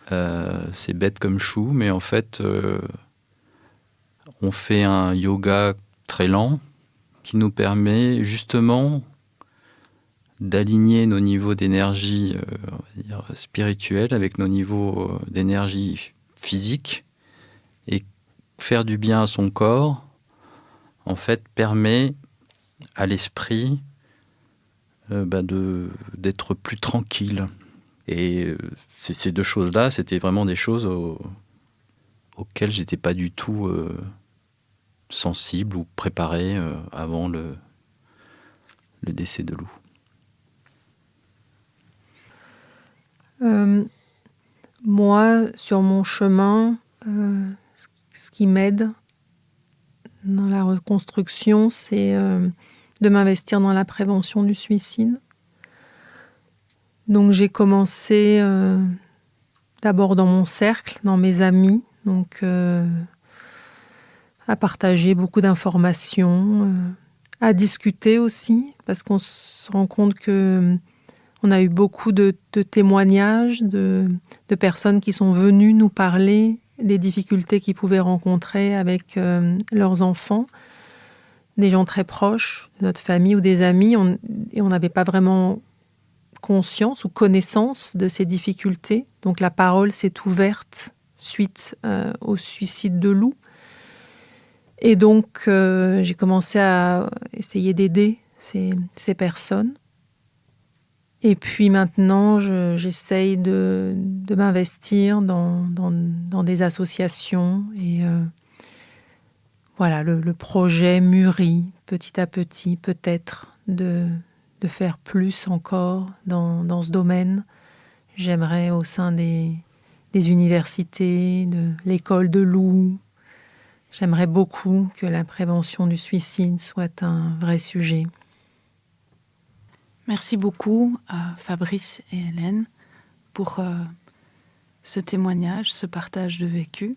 C'est bête comme chou, mais en fait, on fait un yoga très lent qui nous permet justement d'aligner nos niveaux d'énergie on va dire, spirituelle avec nos niveaux d'énergie physique, et faire du bien à son corps, en fait, permet à l'esprit d'être plus tranquille. Et ces deux choses-là, c'était vraiment des choses auxquelles j'étais pas du tout sensible ou préparé avant le décès de Lou. Moi, sur mon chemin, ce qui m'aide dans la reconstruction, c'est de m'investir dans la prévention du suicide. Donc j'ai commencé d'abord dans mon cercle, dans mes amis, donc à partager beaucoup d'informations, à discuter aussi, parce qu'on se rend compte que on a eu beaucoup de témoignages de personnes qui sont venues nous parler des difficultés qu'ils pouvaient rencontrer avec leurs enfants, des gens très proches, de notre famille ou des amis, et on n'avait pas vraiment conscience ou connaissance de ces difficultés. Donc la parole s'est ouverte suite au suicide de Lou. Et donc j'ai commencé à essayer d'aider ces personnes. Et puis maintenant, j'essaye de m'investir dans des associations. Et voilà, le projet mûrit petit à petit, peut-être, de faire plus encore dans ce domaine. J'aimerais au sein des universités, de l'école de Lou, j'aimerais beaucoup que la prévention du suicide soit un vrai sujet. Merci beaucoup à Fabrice et Hélène pour ce témoignage, ce partage de vécu.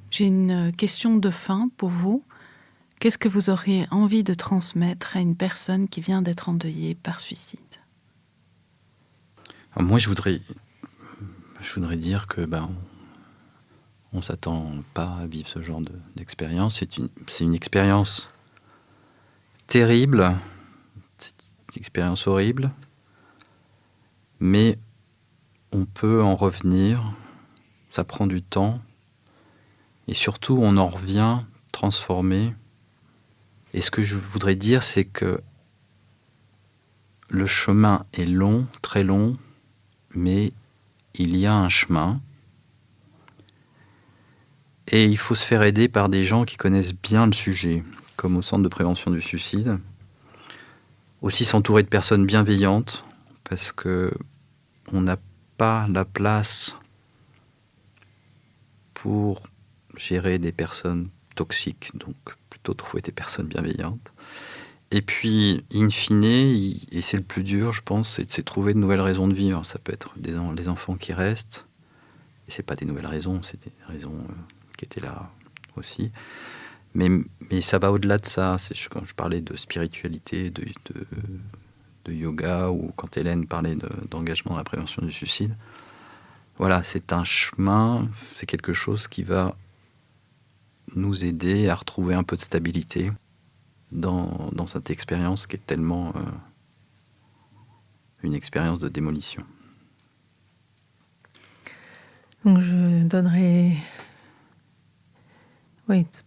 J'ai une question de fin pour vous. Qu'est-ce que vous auriez envie de transmettre à une personne qui vient d'être endeuillée par suicide ? Alors moi, je voudrais dire que on s'attend pas à vivre ce genre d'expérience. C'est une expérience terrible, c'est une expérience horrible, mais on peut en revenir. Ça prend du temps, et surtout, on en revient transformé. Et ce que je voudrais dire, c'est que le chemin est long, très long, mais il y a un chemin. Et il faut se faire aider par des gens qui connaissent bien le sujet, comme au Centre de prévention du suicide. Aussi s'entourer de personnes bienveillantes, parce que on n'a pas la place pour gérer des personnes toxiques, donc plutôt trouver des personnes bienveillantes. Et puis, in fine, et c'est le plus dur, je pense, c'est trouver de nouvelles raisons de vivre. Ça peut être les enfants qui restent, et c'est pas des nouvelles raisons, c'est des raisons qui étaient là aussi. Mais ça va au-delà de ça. Quand je parlais de spiritualité, de yoga, ou quand Hélène parlait d'engagement dans la prévention du suicide, voilà, c'est un chemin, c'est quelque chose qui va nous aider à retrouver un peu de stabilité dans cette expérience qui est tellement une expérience de démolition. Donc je donnerai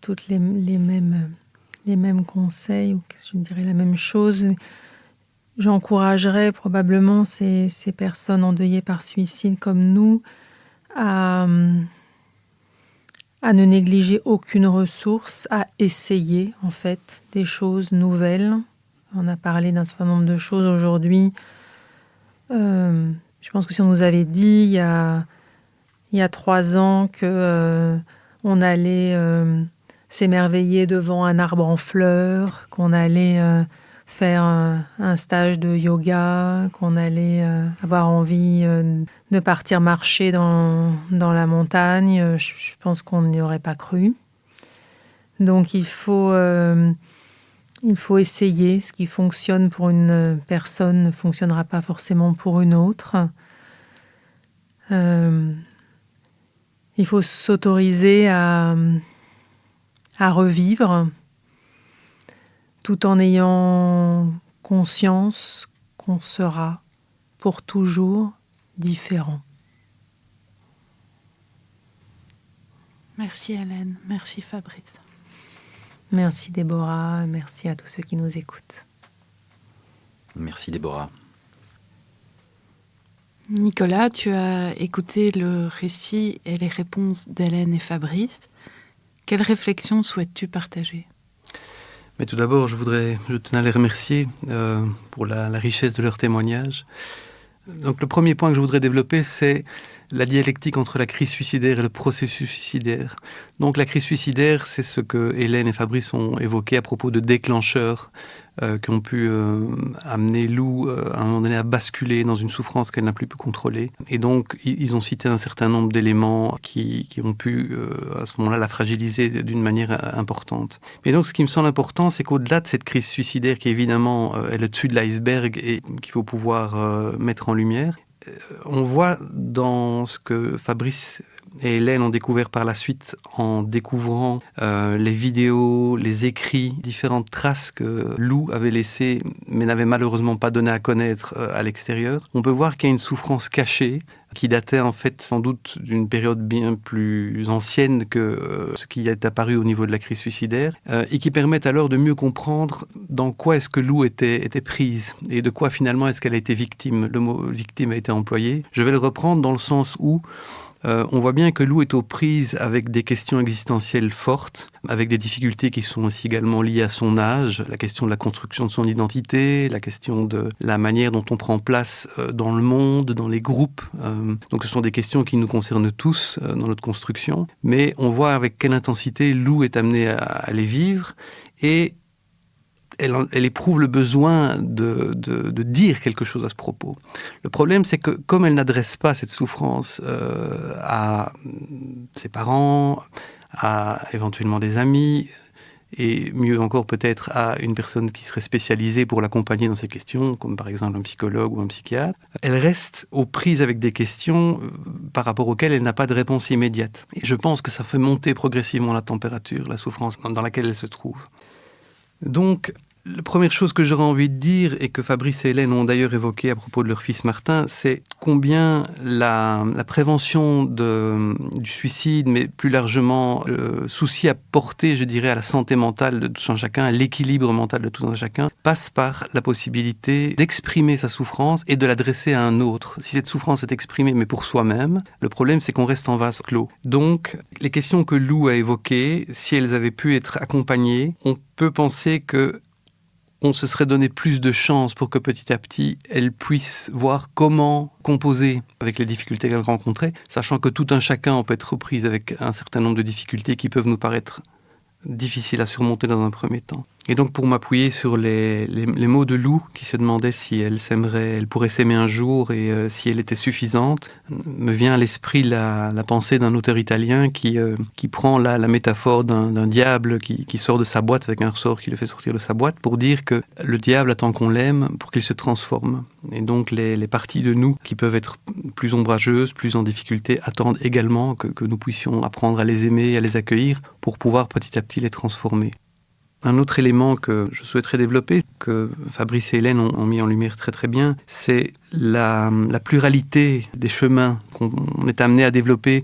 toutes les mêmes conseils, ou je dirais la même chose. J'encouragerais probablement ces personnes endeuillées par suicide comme nous à ne négliger aucune ressource, à essayer en fait des choses nouvelles. On a parlé d'un certain nombre de choses aujourd'hui. Je pense que si on nous avait dit il y a 3 ans que on allait s'émerveiller devant un arbre en fleurs, qu'on allait faire un stage de yoga, qu'on allait avoir envie de partir marcher dans la montagne, je pense qu'on n'y aurait pas cru. Donc il faut essayer. Ce qui fonctionne pour une personne ne fonctionnera pas forcément pour une autre. Il faut s'autoriser à revivre, tout en ayant conscience qu'on sera pour toujours différent. Merci Hélène, merci Fabrice. Merci Déborah, merci à tous ceux qui nous écoutent. Merci Déborah. Nicolas, tu as écouté le récit et les réponses d'Hélène et Fabrice. Quelles réflexions souhaites-tu partager ? Mais tout d'abord, je tenais à les remercier pour la richesse de leur témoignage. Donc le premier point que je voudrais développer, c'est la dialectique entre la crise suicidaire et le processus suicidaire. Donc la crise suicidaire, c'est ce que Hélène et Fabrice ont évoqué à propos de déclencheurs qui ont pu amener Lou à un moment donné à basculer dans une souffrance qu'elle n'a plus pu contrôler. Et donc ils ont cité un certain nombre d'éléments qui ont pu à ce moment-là la fragiliser d'une manière importante. Mais donc ce qui me semble important, c'est qu'au-delà de cette crise suicidaire qui évidemment est le dessus de l'iceberg et qu'il faut pouvoir mettre en lumière, on voit dans ce que Fabrice et Hélène ont découvert par la suite en découvrant les vidéos, les écrits, différentes traces que Lou avait laissées mais n'avait malheureusement pas donné à connaître à l'extérieur. On peut voir qu'il y a une souffrance cachée qui datait en fait sans doute d'une période bien plus ancienne que ce qui est apparu au niveau de la crise suicidaire et qui permettent alors de mieux comprendre dans quoi est-ce que Lou était prise et de quoi finalement est-ce qu'elle a été victime. Le mot victime a été employé. Je vais le reprendre dans le sens où on voit bien que Lou est aux prises avec des questions existentielles fortes, avec des difficultés qui sont aussi également liées à son âge, la question de la construction de son identité, la question de la manière dont on prend place dans le monde, dans les groupes. Donc ce sont des questions qui nous concernent tous dans notre construction, mais on voit avec quelle intensité Lou est amenée à les vivre et elle éprouve le besoin de dire quelque chose à ce propos. Le problème, c'est que comme elle n'adresse pas cette souffrance à ses parents, à éventuellement des amis, et mieux encore peut-être à une personne qui serait spécialisée pour l'accompagner dans ces questions, comme par exemple un psychologue ou un psychiatre, elle reste aux prises avec des questions par rapport auxquelles elle n'a pas de réponse immédiate. Et je pense que ça fait monter progressivement la température, la souffrance dans laquelle elle se trouve. Donc, la première chose que j'aurais envie de dire, et que Fabrice et Hélène ont d'ailleurs évoqué à propos de leur fils Martin, c'est combien la prévention du suicide, mais plus largement le souci à porter, je dirais, à la santé mentale de tout un chacun, à l'équilibre mental de tout un chacun, passe par la possibilité d'exprimer sa souffrance et de l'adresser à un autre. Si cette souffrance est exprimée, mais pour soi-même, le problème c'est qu'on reste en vase clos. Donc, les questions que Lou a évoquées, si elles avaient pu être accompagnées, on peut penser que on se serait donné plus de chance pour que petit à petit, elle puisse voir comment composer avec les difficultés qu'elle rencontrait, sachant que tout un chacun peut être pris avec un certain nombre de difficultés qui peuvent nous paraître difficiles à surmonter dans un premier temps. Et donc pour m'appuyer sur les mots de Lou qui se demandait si elle pourrait s'aimer un jour et si elle était suffisante, me vient à l'esprit la pensée d'un auteur italien qui prend la métaphore d'un diable qui sort de sa boîte avec un ressort qui le fait sortir de sa boîte pour dire que le diable attend qu'on l'aime pour qu'il se transforme. Et donc les parties de nous qui peuvent être plus ombrageuses, plus en difficulté, attendent également que nous puissions apprendre à les aimer et à les accueillir pour pouvoir petit à petit les transformer. Un autre élément que je souhaiterais développer, que Fabrice et Hélène ont mis en lumière très très bien, c'est la pluralité des chemins qu'on est amené à développer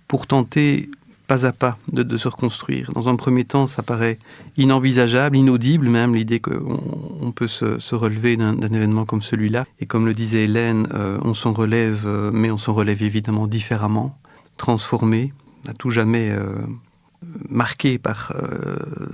pour tenter pas à pas de se reconstruire. Dans un premier temps, ça paraît inenvisageable, inaudible même, l'idée qu'on peut se relever d'un événement comme celui-là. Et comme le disait Hélène, on s'en relève, mais on s'en relève évidemment différemment, transformé, à tout jamais marqué par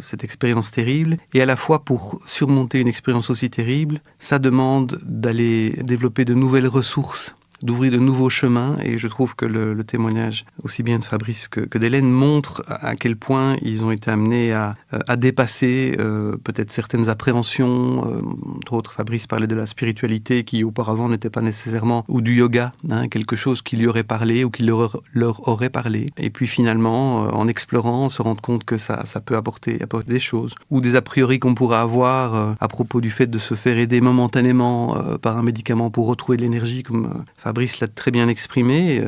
cette expérience terrible. Et à la fois, pour surmonter une expérience aussi terrible, ça demande d'aller développer de nouvelles ressources, d'ouvrir de nouveaux chemins, et je trouve que le témoignage, aussi bien de Fabrice que d'Hélène, montre à quel point ils ont été amenés à dépasser peut-être certaines appréhensions. Entre autres, Fabrice parlait de la spiritualité qui auparavant n'était pas nécessairement, ou du yoga, quelque chose qui lui aurait parlé ou qui leur aurait parlé. Et puis finalement, en explorant, on se rend compte que ça peut apporter des choses. Ou des a priori qu'on pourrait avoir à propos du fait de se faire aider momentanément par un médicament pour retrouver de l'énergie, comme Fabrice l'a très bien exprimé.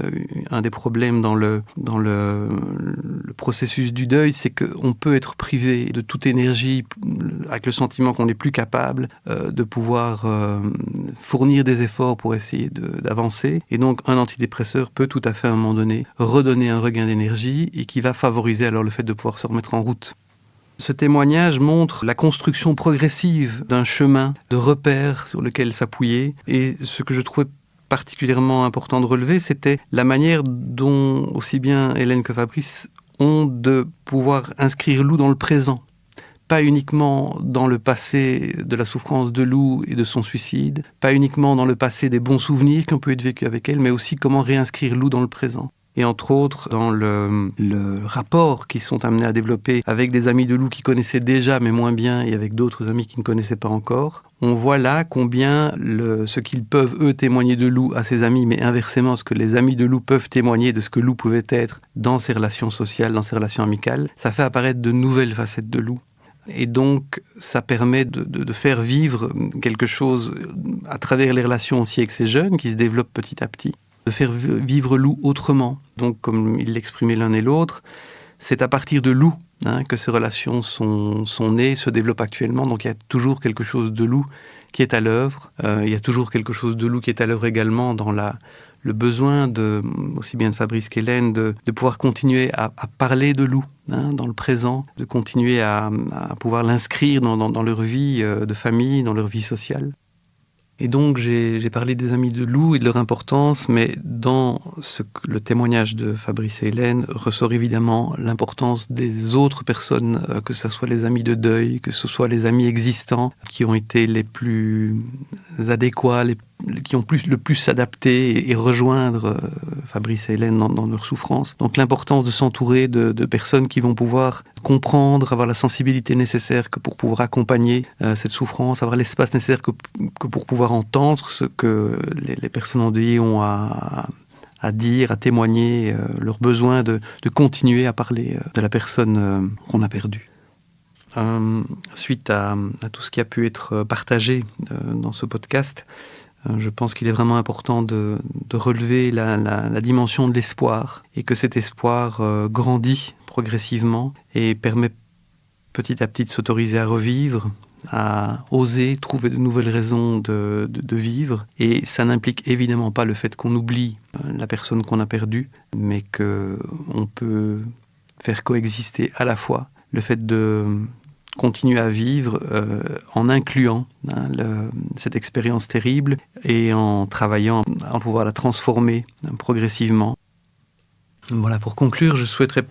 Un des problèmes dans le processus du deuil, c'est qu'on peut être privé de toute énergie avec le sentiment qu'on n'est plus capable de pouvoir fournir des efforts pour essayer d'avancer. Et donc, un antidépresseur peut tout à fait, à un moment donné, redonner un regain d'énergie et qui va favoriser alors le fait de pouvoir se remettre en route. Ce témoignage montre la construction progressive d'un chemin de repères sur lequel s'appuyer. Et ce que je trouvais particulièrement important de relever, c'était la manière dont aussi bien Hélène que Fabrice ont de pouvoir inscrire Lou dans le présent. pas uniquement dans le passé de la souffrance de Lou et de son suicide, pas uniquement dans le passé des bons souvenirs qui ont pu être vécus avec elle, mais aussi comment réinscrire Lou dans le présent. Et entre autres, dans le rapport qu'ils sont amenés à développer avec des amis de Lou qui connaissaient déjà, mais moins bien, et avec d'autres amis qui ne connaissaient pas encore, on voit là combien ce qu'ils peuvent, eux, témoigner de Lou à ses amis, mais inversement, ce que les amis de Lou peuvent témoigner de ce que Lou pouvait être dans ses relations sociales, dans ses relations amicales, ça fait apparaître de nouvelles facettes de Lou. Et donc, ça permet de faire vivre quelque chose à travers les relations aussi avec ces jeunes qui se développent petit à petit, de faire vivre Lou autrement. Donc, comme ils l'exprimaient l'un et l'autre, c'est à partir de Lou que ces relations sont nées, se développent actuellement. Donc, il y a toujours quelque chose de Lou qui est à l'œuvre. Il y a toujours quelque chose de Lou qui est à l'œuvre également dans le besoin, aussi bien de Fabrice qu'Hélène, de pouvoir continuer à parler de Lou dans le présent, de continuer à pouvoir l'inscrire dans leur vie de famille, dans leur vie sociale. Et donc, j'ai parlé des amis de Lou et de leur importance, mais dans le témoignage de Fabrice et Hélène ressort évidemment l'importance des autres personnes, que ce soit les amis de deuil, que ce soit les amis existants, qui ont été les plus adéquats, qui ont le plus s'adapter et rejoindre Fabrice et Hélène dans leur souffrance. Donc l'importance de s'entourer de personnes qui vont pouvoir comprendre, avoir la sensibilité nécessaire pour pouvoir accompagner cette souffrance, avoir l'espace nécessaire que pour pouvoir entendre ce que les personnes endeuillées ont à dire, à témoigner, leur besoin de continuer à parler de la personne qu'on a perdue. Suite à tout ce qui a pu être partagé dans ce podcast, je pense qu'il est vraiment important de relever la dimension de l'espoir et que cet espoir grandit progressivement et permet petit à petit de s'autoriser à revivre, à oser trouver de nouvelles raisons de vivre. Et ça n'implique évidemment pas le fait qu'on oublie la personne qu'on a perdue, mais qu'on peut faire coexister à la fois le fait de continuer à vivre en incluant cette expérience terrible et en travaillant à pouvoir la transformer progressivement. Voilà, pour conclure, je souhaiterais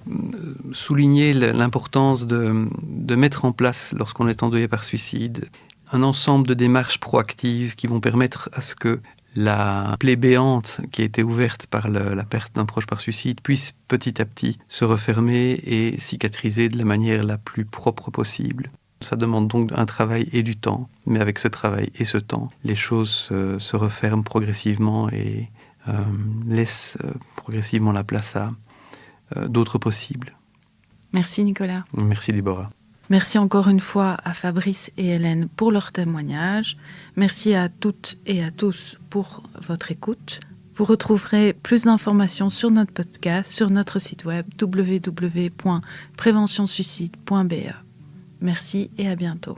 souligner l'importance de mettre en place, lorsqu'on est endeuillé par suicide, un ensemble de démarches proactives qui vont permettre à ce que la plaie béante qui a été ouverte par la perte d'un proche par suicide puisse petit à petit se refermer et cicatriser de la manière la plus propre possible. Ça demande donc un travail et du temps, mais avec ce travail et ce temps, les choses se referment progressivement et laissent progressivement la place à d'autres possibles. Merci Nicolas. Merci Déborah. Merci encore une fois à Fabrice et Hélène pour leur témoignage. Merci à toutes et à tous pour votre écoute. Vous retrouverez plus d'informations sur notre podcast sur notre site web www.préventionsuicide.be. Merci et à bientôt.